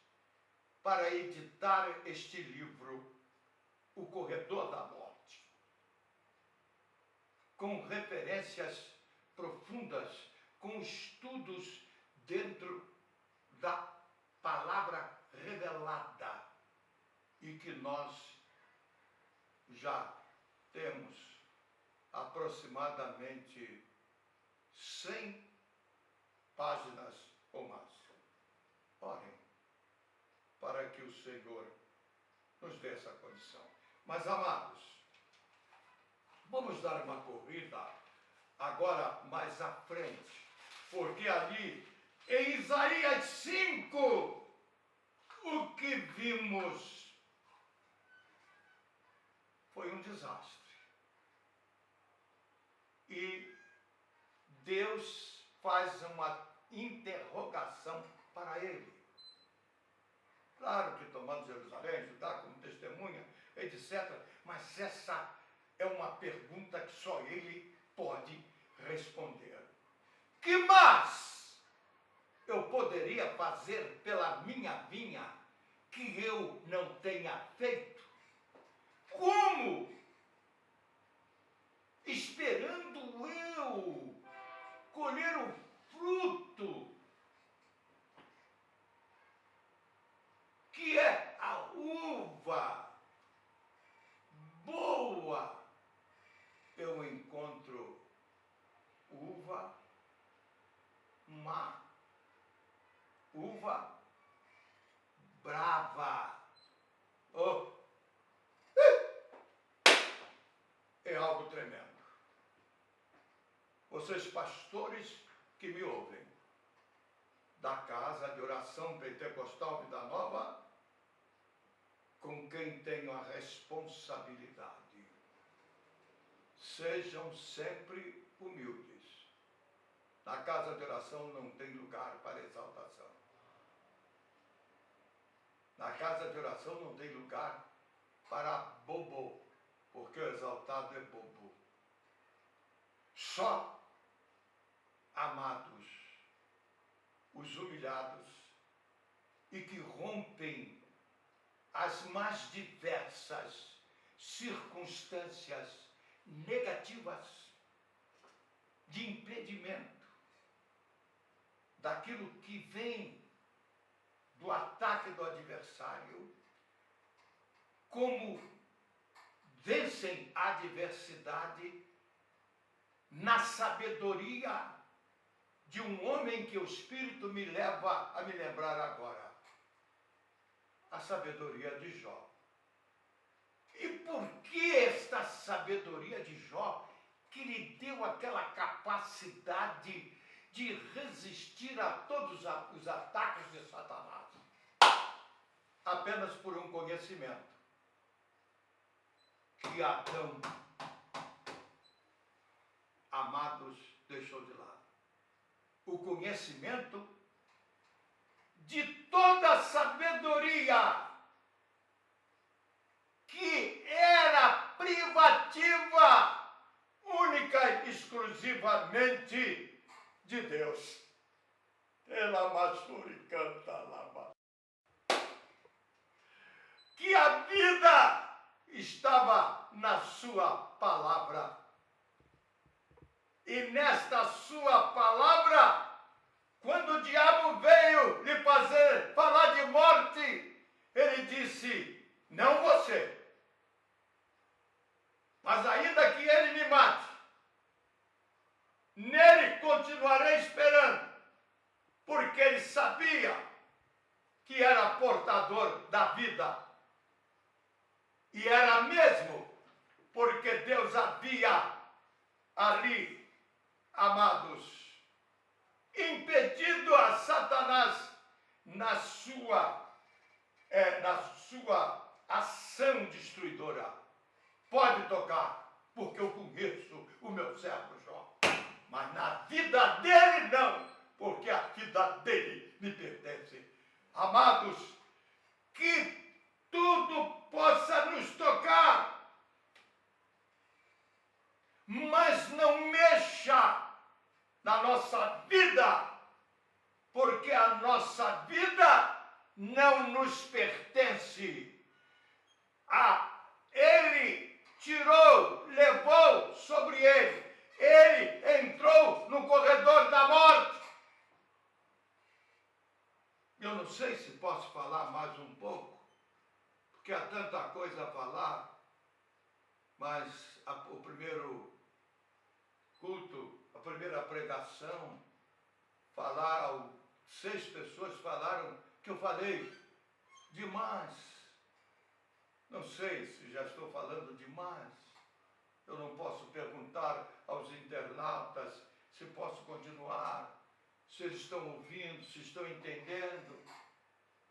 para editar este livro, O Corredor da Morte, com referências profundas, com estudos dentro da palavra revelada, e que nós já temos aproximadamente 100 páginas ou mais. Orem para que o Senhor nos dê essa condição. Mas, amados, vamos dar uma corrida agora mais à frente, porque ali em Isaías 5, o que vimos foi um desastre. E Deus faz uma interrogação para ele. Claro que tomando Jerusalém, Judá como testemunha, etc. Mas essa é uma pergunta que só ele pode responder. Que mais eu poderia fazer pela minha vinha que eu não tenha feito? Como? Esperando eu colher o fruto, que é a uva boa, eu encontro uva má, uva brava. Oh, é algo tremendo. Vocês, pastores que me ouvem, da Casa de Oração Pentecostal Vida Nova, com quem tenho a responsabilidade, sejam sempre humildes. Na Casa de Oração não tem lugar para exaltação. Na Casa de Oração não tem lugar para bobo, porque o exaltado é bobo. Só, amados, os humilhados e que rompem as mais diversas circunstâncias negativas de impedimento daquilo que vem do ataque do adversário, como vencem a adversidade na sabedoria de um homem que o Espírito me leva a me lembrar agora. A sabedoria de Jó. E por que esta sabedoria de Jó, que lhe deu aquela capacidade de resistir a todos os ataques de Satanás? Apenas por um conhecimento que Adão, amados, deixou de lado. O conhecimento de toda a sabedoria que era privativa, única e exclusivamente de Deus. Ela masuri canta lava. Que a vida estava na sua palavra. E nesta sua palavra, quando o diabo veio lhe fazer falar de morte, ele disse: não você, mas ainda que ele me mate, nele continuarei esperando, porque ele sabia que era portador da vida. E era mesmo, porque Deus havia ali, amados, impedido a Satanás na sua ação destruidora. Pode tocar, porque eu conheço o meu servo Jó. Mas na vida dele não, porque a vida dele me pertence. Amados, que tudo possa nos tocar, mas não mexa na nossa vida, porque a nossa vida não nos pertence. Ele tirou, levou sobre ele. Ele entrou no corredor da morte. Eu não sei se posso falar mais um pouco, porque há tanta coisa a falar, mas o primeiro culto, a primeira pregação, 6 pessoas falaram que eu falei demais. Não sei se já estou falando demais. Eu não posso perguntar aos internautas se posso continuar, se eles estão ouvindo, se estão entendendo,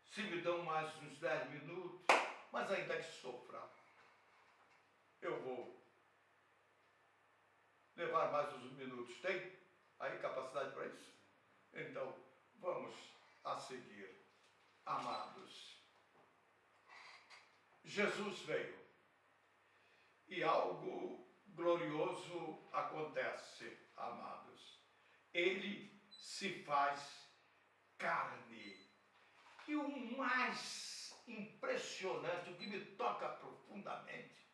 se me dão mais uns 10 minutos, mas ainda que sofra, eu vou levar mais uns minutos. Tem aí capacidade para isso? Então, vamos a seguir. Amados, Jesus veio e algo glorioso acontece, amados. Ele se faz carne. E o mais impressionante, o que me toca profundamente,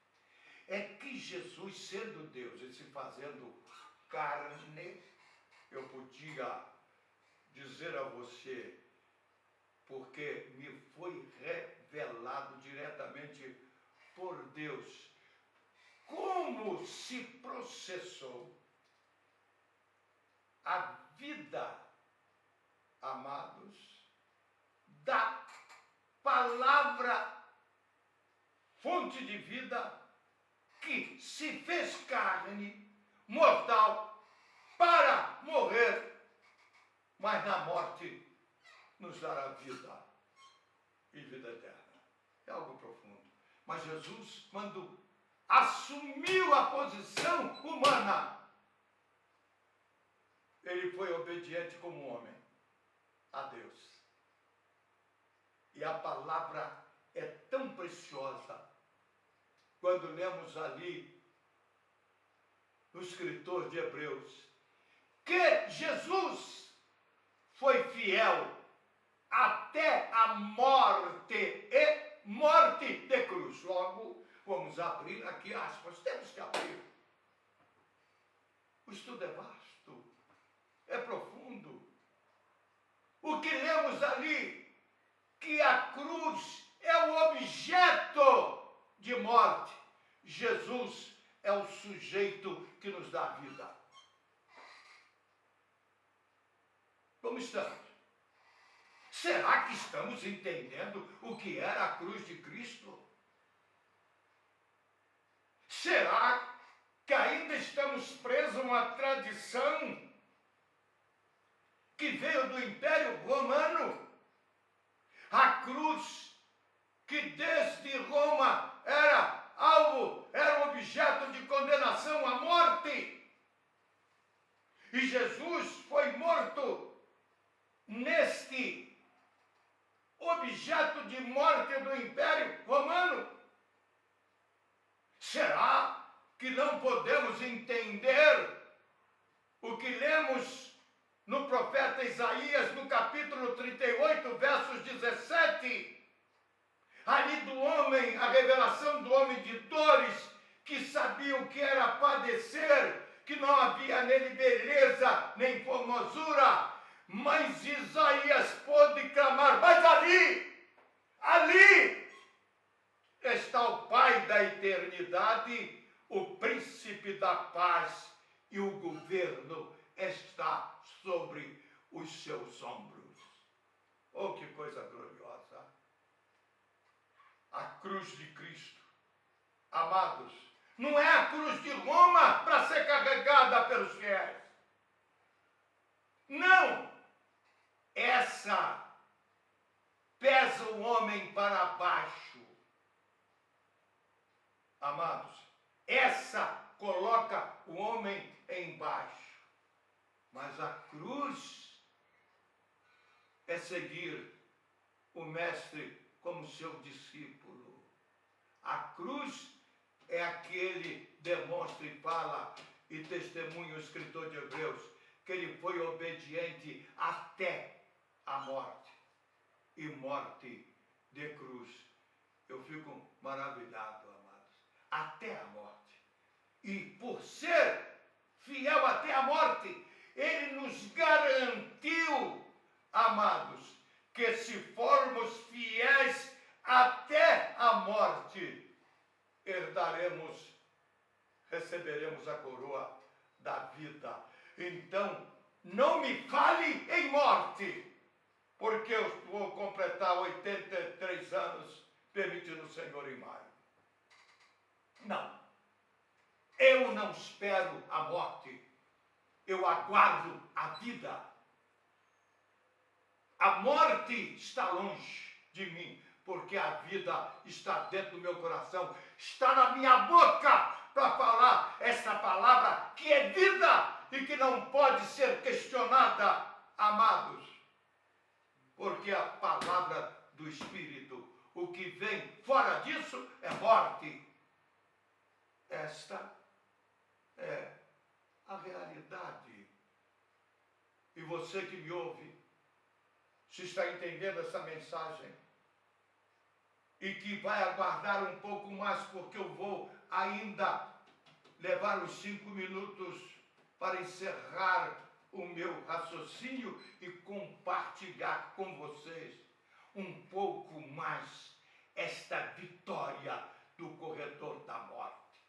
é que Jesus, sendo Deus e se fazendo carne, eu podia dizer a você, porque me foi revelado diretamente por Deus, como se processou a vida, amados, da palavra fonte de vida que se fez carne mortal para morrer, mas na morte nos dará vida e vida eterna. É algo profundo. Mas Jesus, quando assumiu a posição humana, ele foi obediente como homem a Deus. E a palavra é tão preciosa. Quando lemos ali no escritor de Hebreus, que Jesus foi fiel até a morte e morte de cruz. Logo, vamos abrir aqui aspas. Temos que abrir. O estudo é vasto, é profundo. O que lemos ali, que a cruz é o objeto de morte. Jesus é o sujeito que nos dá vida. Como estamos? Será que estamos entendendo o que era a cruz de Cristo? Será que ainda estamos presos a uma tradição que veio do Império Romano? A cruz, que desde Roma era objeto de condenação à morte. E Jesus foi morto neste objeto de morte do Império Romano. Será que não podemos entender o que lemos no profeta Isaías, no capítulo 38, versos 17? Ali do homem, a revelação do homem de dores, que sabia o que era padecer, que não havia nele beleza nem formosura, mas Isaías pôde clamar, mas ali está o Pai da eternidade, o príncipe da paz, e o governo está sobre os seus ombros. Oh, que coisa gloriosa! A cruz de Cristo amados, não é a cruz de Roma para ser carregada pelos fiéis. Não! Essa pesa o homem para baixo. Amados, essa coloca o homem embaixo. Mas a cruz é seguir o mestre como seu discípulo. A cruz é aquele demonstra e fala e testemunha o escritor de Hebreus que ele foi obediente até a morte e morte de cruz. Eu fico maravilhado, amados, até a morte. E por ser fiel até a morte, ele nos garantiu, amados, que se formos fiéis até a morte, receberemos a coroa da vida. Então, não me fale em morte, porque eu vou completar 83 anos, permitindo o Senhor em maio. Não. Eu não espero a morte. Eu aguardo a vida. A morte está longe de mim, porque a vida está dentro do meu coração, está na minha boca para falar essa palavra que é vida e que não pode ser questionada, amados, porque a palavra do Espírito, o que vem fora disso é morte. Esta é a realidade. E você que me ouve, se está entendendo essa mensagem, e que vai aguardar um pouco mais, porque eu vou ainda levar os 5 minutos para encerrar o meu raciocínio e compartilhar com vocês um pouco mais esta vitória do corredor da morte.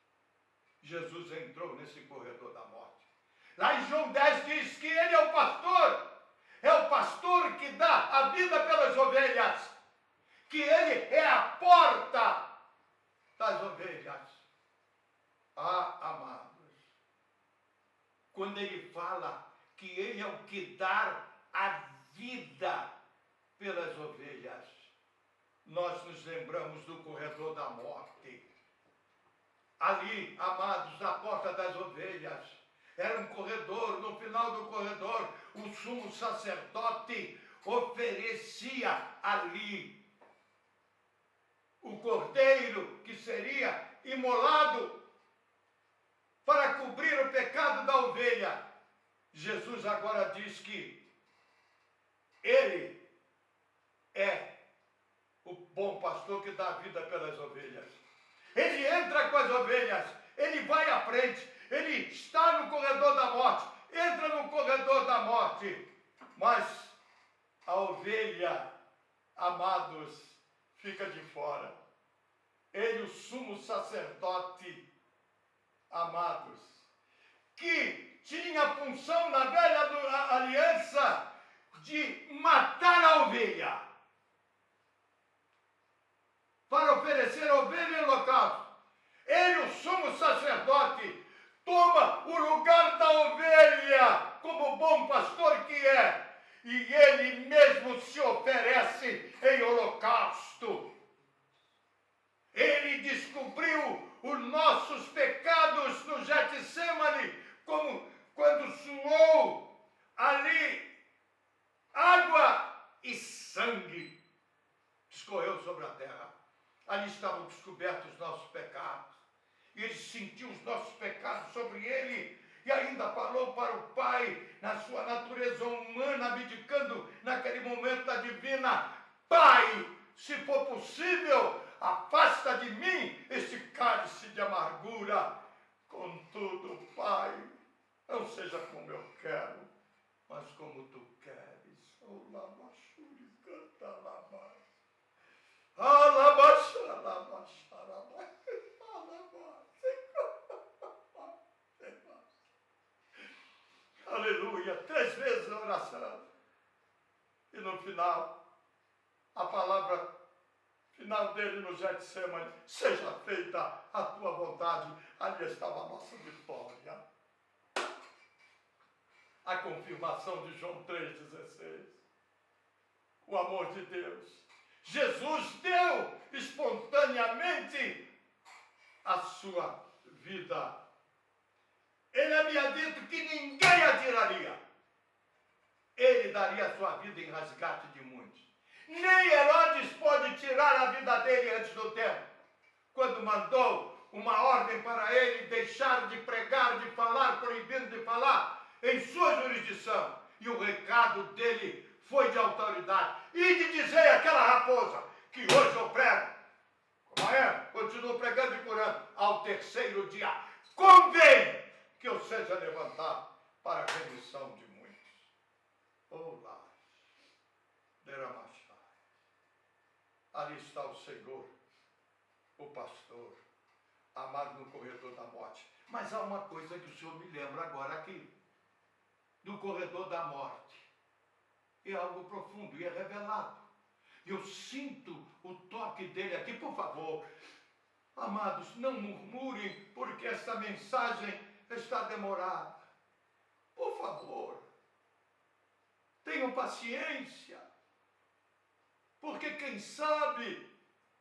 Jesus entrou nesse corredor da morte. Lá em João 10 diz que ele é o pastor que dá a vida pelas ovelhas, que ele é a porta das ovelhas. Ah, amados, quando ele fala que ele é o que dá a vida pelas ovelhas, nós nos lembramos do corredor da morte. Ali, amados, na porta das ovelhas, era um corredor. No final do corredor, o sumo sacerdote oferecia ali o cordeiro que seria imolado para cobrir o pecado da ovelha. Jesus agora diz que ele é o bom pastor que dá a vida pelas ovelhas. Ele entra com as ovelhas, ele vai à frente, ele está no corredor da morte, entra no corredor da morte, mas a ovelha, amados, fica de fora. Ele, o sumo sacerdote, amados, que tinha a função na velha aliança de matar a ovelha, para oferecer a ovelha em holocausto. Ele, o sumo sacerdote, toma o lugar da ovelha, como bom pastor que é, e ele mesmo se oferece em holocausto. Ele descobriu os nossos pecados no Getsêmani, como quando suou ali água e sangue escorreu sobre a terra. Ali estavam descobertos os nossos pecados. E ele sentiu os nossos pecados sobre ele e ainda falou para o Pai, na sua natureza humana, abdicando naquele momento da divina: Pai, se for possível, afasta de mim este cálice de amargura. Contudo, Pai, não seja como eu quero, mas como tu queres. Olabachuri, canta labás. Aleluia, 3 vezes a oração. E no final, a palavra final dele no Getsemane, seja feita a tua vontade. Ali estava a nossa vitória. A confirmação de João 3,16. O amor de Deus. Jesus deu espontaneamente a sua vida. Ele havia dito que ninguém a tiraria. Ele daria a sua vida em resgate de muitos. Nem Herodes pôde tirar a vida dele antes do tempo, quando mandou uma ordem para ele deixar de pregar, de falar, proibindo de falar em sua jurisdição. E o recado dele foi de autoridade. E de dizer àquela raposa que hoje eu prego, amanhã continuo pregando e curando, ao terceiro dia convém que eu seja levantado para a remissão de muitos. Olá, Deramachai. Ali está o Senhor, o pastor, amado no corredor da morte. Mas há uma coisa que o Senhor me lembra agora aqui, do corredor da morte. É algo profundo e é revelado. Eu sinto o toque dele aqui. Por favor, amados, não murmurem porque essa mensagem está demorada. Por favor, tenham paciência. Porque quem sabe,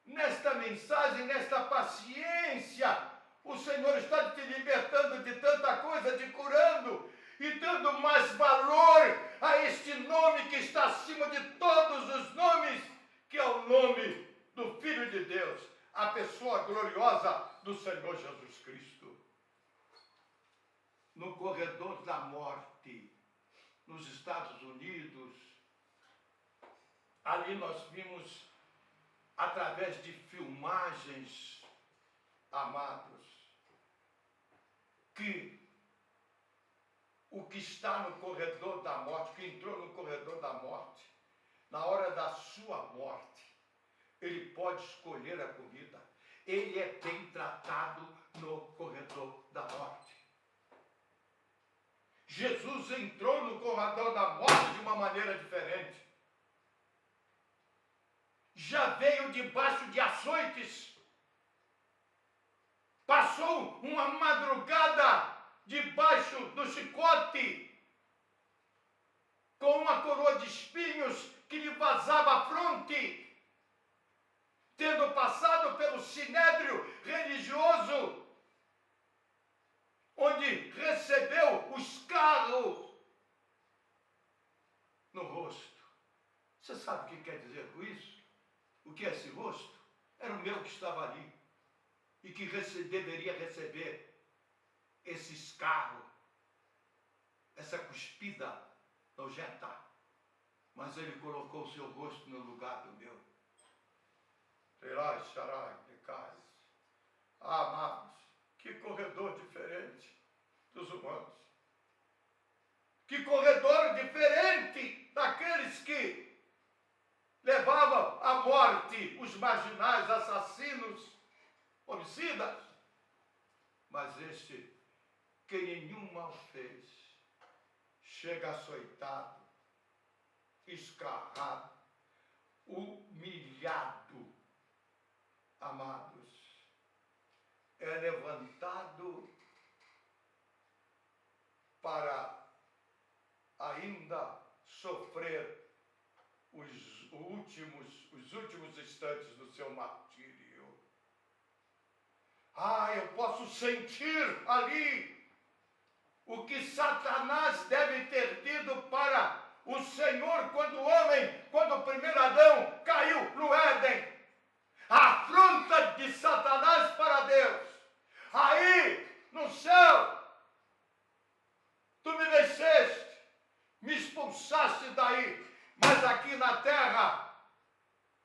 nesta mensagem, nesta paciência, o Senhor está te libertando de tanta coisa, te curando e dando mais valor a este nome que está acima de todos os nomes, que é o nome do Filho de Deus, a pessoa gloriosa do Senhor Jesus Cristo. No corredor da morte, nos Estados Unidos, ali nós vimos, através de filmagens, amados, que o que está no corredor da morte, que entrou no corredor da morte, na hora da sua morte, ele pode escolher a comida. Ele é bem tratado no corredor da morte. Jesus entrou no corredor da morte de uma maneira diferente. Já veio debaixo de açoites, passou uma madrugada debaixo do chicote, com uma coroa de espinhos que lhe vazava a fronte, tendo passado pelo sinédrio religioso, onde recebeu o escarro no rosto. Você sabe o que quer dizer com isso? O que é esse rosto? Era o meu que estava ali e que deveria receber esse escarro, essa cuspida nojenta. Mas ele colocou o seu rosto no lugar do meu. Amados, que corredor diferente dos humanos. Que corredor diferente daqueles que levavam à morte os marginais, assassinos, homicidas. Mas este, que nenhum mal fez, chega açoitado, escarrado, humilhado, amados, é levantado para ainda sofrer os últimos instantes do seu martírio. Eu posso sentir ali o que Satanás deve ter tido para o Senhor quando o primeiro Adão caiu no Éden. A afronta de Satanás para Deus. Aí, no céu, tu me venceste, me expulsaste daí, mas aqui na terra,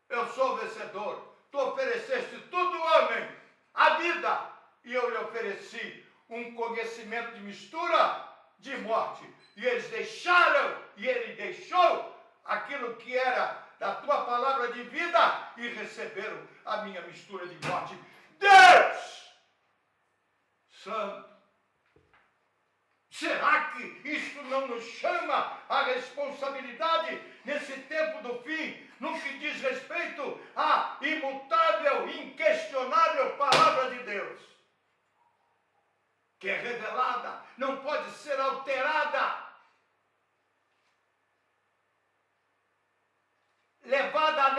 eu sou vencedor. Tu ofereceste tudo, homem, a vida, e eu lhe ofereci um conhecimento de mistura de morte. E eles deixaram, e ele deixou aquilo que era da tua palavra de vida e receberam a minha mistura de morte. Deus Santo, será que isto não nos chama a responsabilidade nesse tempo do fim, no que diz respeito à imutável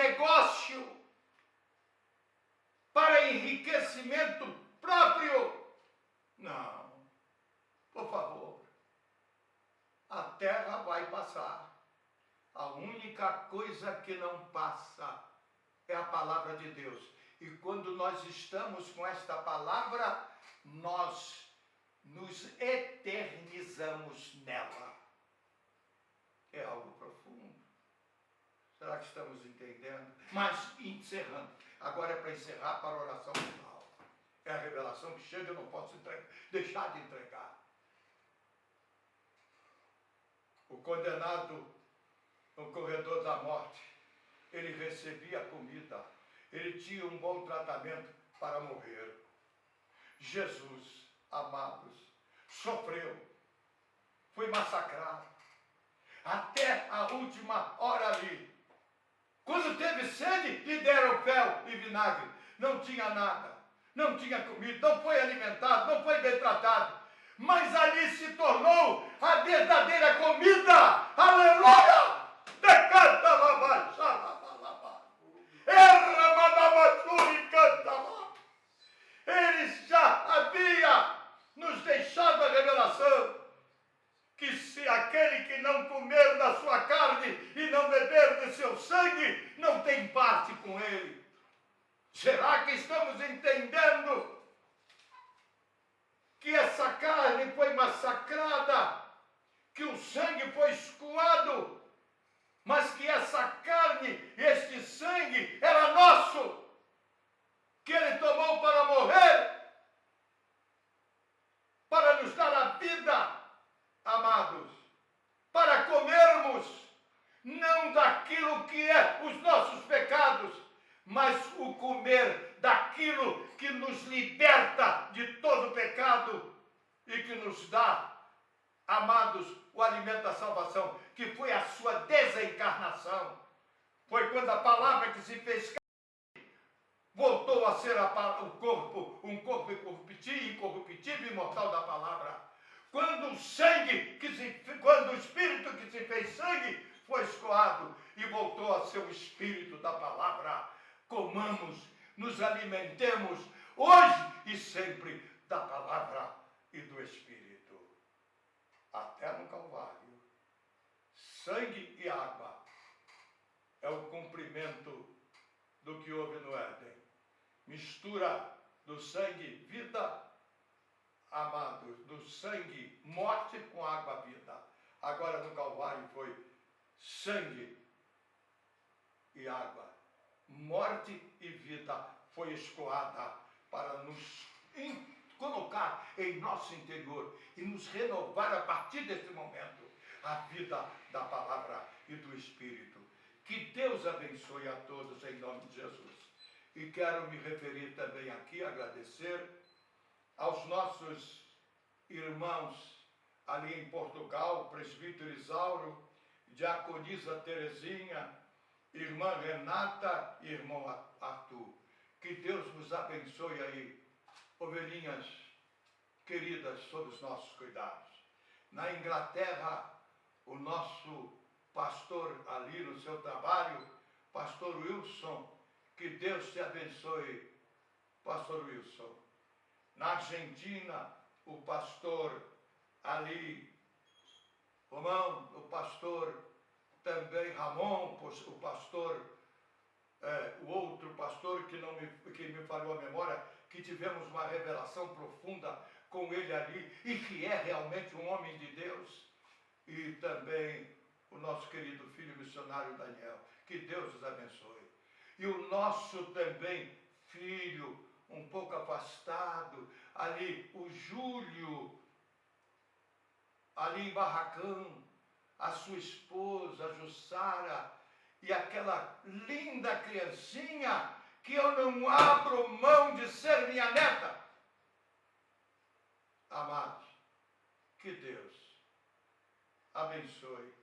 negócio, para enriquecimento próprio. Não, por favor. A terra vai passar. A única coisa que não passa é a palavra de Deus. E quando nós estamos com esta palavra, nós nos eternizamos nela. É algo profundo. Será que estamos entendendo? Mas encerrando. Agora é para encerrar, para a oração final. É a revelação que chega, eu não posso deixar de entregar. O condenado no corredor da morte, ele recebia comida, ele tinha um bom tratamento para morrer. Jesus, amados, sofreu, foi massacrado, até a última hora ali. Quando teve sede, lhe deram fel e vinagre. Não tinha nada, não tinha comida, não foi alimentado, não foi bem tratado. Mas ali se tornou a verdadeira comida. Aleluia! Decanta lá, ele já havia nos deixado a revelação que se aquele que não comer da sua carne e não beber de seu sangue, não tem parte com ele. Será que estamos entendendo que essa carne foi massacrada, que o sangue foi escoado, mas que essa carne, este sangue era nosso, que ele tomou para morrer, para nos dar a vida, amados, para comermos, não daquilo que é os nossos pecados, mas o comer daquilo que nos liberta de todo pecado e que nos dá, amados, o alimento da salvação, que foi a sua desencarnação. Foi quando a palavra que se fez carne voltou a ser um corpo incorruptível e imortal da palavra. Quando o Espírito que se fez sangue foi escoado e voltou a ser o Espírito da palavra. Comamos, nos alimentemos hoje e sempre da palavra e do Espírito. Até no Calvário, sangue e água é o cumprimento do que houve no Éden. Mistura do sangue, vida, amados, do sangue, morte com água, vida. Agora no Calvário foi sangue e água. Morte e vida foi escoada para nos colocar em nosso interior e nos renovar a partir deste momento a vida da palavra e do Espírito. Que Deus abençoe a todos em nome de Jesus. E quero me referir também aqui, agradecer aos nossos irmãos ali em Portugal, presbítero Isauro, diaconisa Terezinha, irmã Renata e irmão Arthur. Que Deus vos abençoe aí, ovelhinhas queridas, sob os nossos cuidados. Na Inglaterra, o nosso pastor ali no seu trabalho, pastor Wilson, que Deus te abençoe, pastor Wilson. Na Argentina, o pastor ali, Romão, o pastor também Ramon, o pastor, o outro pastor que me falhou a memória, que tivemos uma revelação profunda com ele ali, e que é realmente um homem de Deus, e também o nosso querido filho missionário Daniel. Que Deus os abençoe. E o nosso também filho, um pouco afastado, ali, o Júlio, ali em Barracão, a sua esposa, a Jussara, e aquela linda criancinha que eu não abro mão de ser minha neta. Amados, que Deus abençoe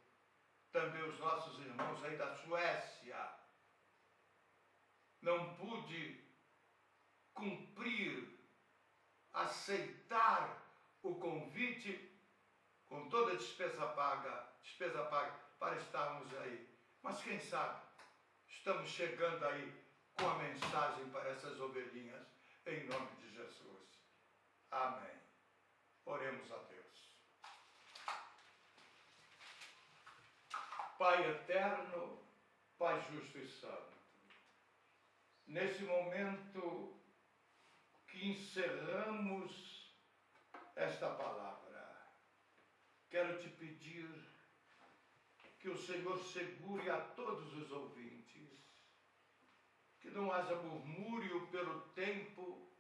também os nossos irmãos aí da Suécia. Não pude cumprir, aceitar o convite com toda a despesa paga para estarmos aí. Mas quem sabe, estamos chegando aí com a mensagem para essas ovelhinhas, em nome de Jesus. Amém. Oremos a Deus. Pai eterno, Pai justo e santo, nesse momento que encerramos esta palavra, quero te pedir que o Senhor segure a todos os ouvintes, que não haja murmúrio pelo tempo,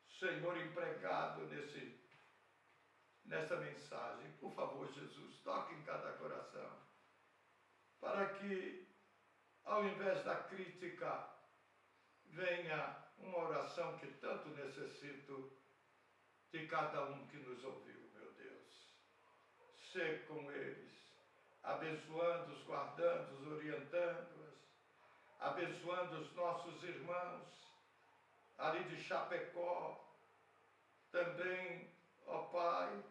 Senhor, empregado nessa mensagem. Por favor, Jesus, toque em cada coração, para que, ao invés da crítica, venha uma oração que tanto necessito de cada um que nos ouviu, meu Deus. Sê com eles, abençoando-os, guardando-os, orientando-os, abençoando os nossos irmãos ali de Chapecó, também, ó Pai,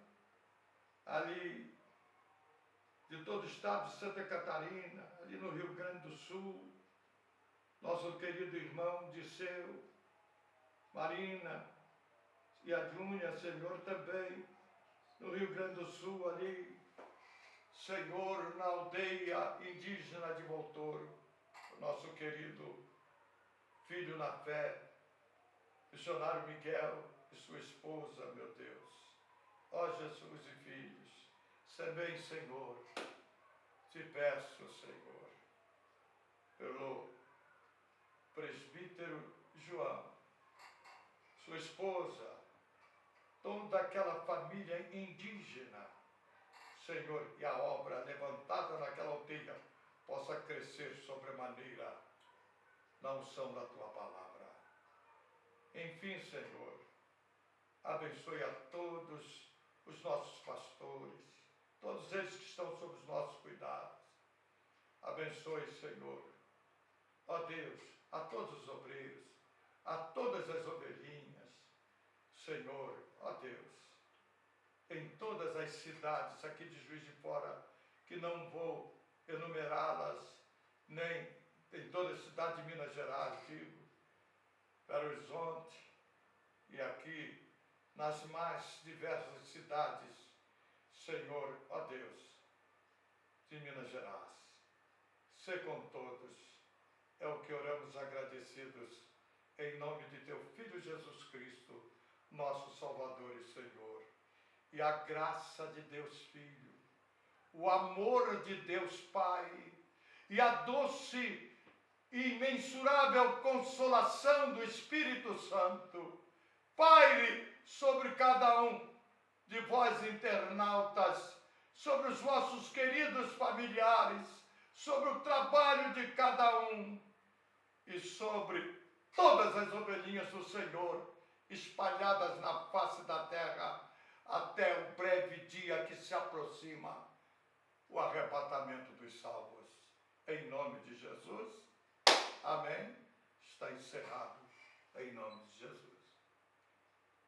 ali de todo o estado de Santa Catarina, ali no Rio Grande do Sul, nosso querido irmão Disseu, Marina e a Júnia, Senhor, também no Rio Grande do Sul, ali, Senhor, na aldeia indígena de Voltouro, o nosso querido filho na fé, missionário Miguel e sua esposa, meu Deus. Ó Jesus e filhos, também, Senhor, te peço, Senhor, pelo presbítero João, sua esposa, toda aquela família indígena, Senhor, e a obra levantada naquela aldeia possa crescer sobremaneira na unção da tua palavra. Enfim, Senhor, abençoe a todos os nossos pastores, todos eles que estão sob os nossos cuidados. Abençoe, Senhor, ó Deus, a todos os obreiros, a todas as ovelhinhas, Senhor, ó Deus, em todas as cidades aqui de Juiz de Fora, que não vou enumerá-las, nem em toda a cidade de Minas Gerais, digo, Belo Horizonte, e aqui nas mais diversas cidades, Senhor, ó Deus, de Minas Gerais. Sê com todos, é o que oramos agradecidos, em nome de teu Filho Jesus Cristo, nosso Salvador e Senhor. E a graça de Deus Filho, o amor de Deus Pai, e a doce e imensurável consolação do Espírito Santo paire sobre cada um de vós internautas, sobre os vossos queridos familiares, sobre o trabalho de cada um e sobre todas as ovelhinhas do Senhor espalhadas na face da terra até o breve dia que se aproxima, o arrebatamento dos salvos. Em nome de Jesus. Amém. Está encerrado em nome de Jesus.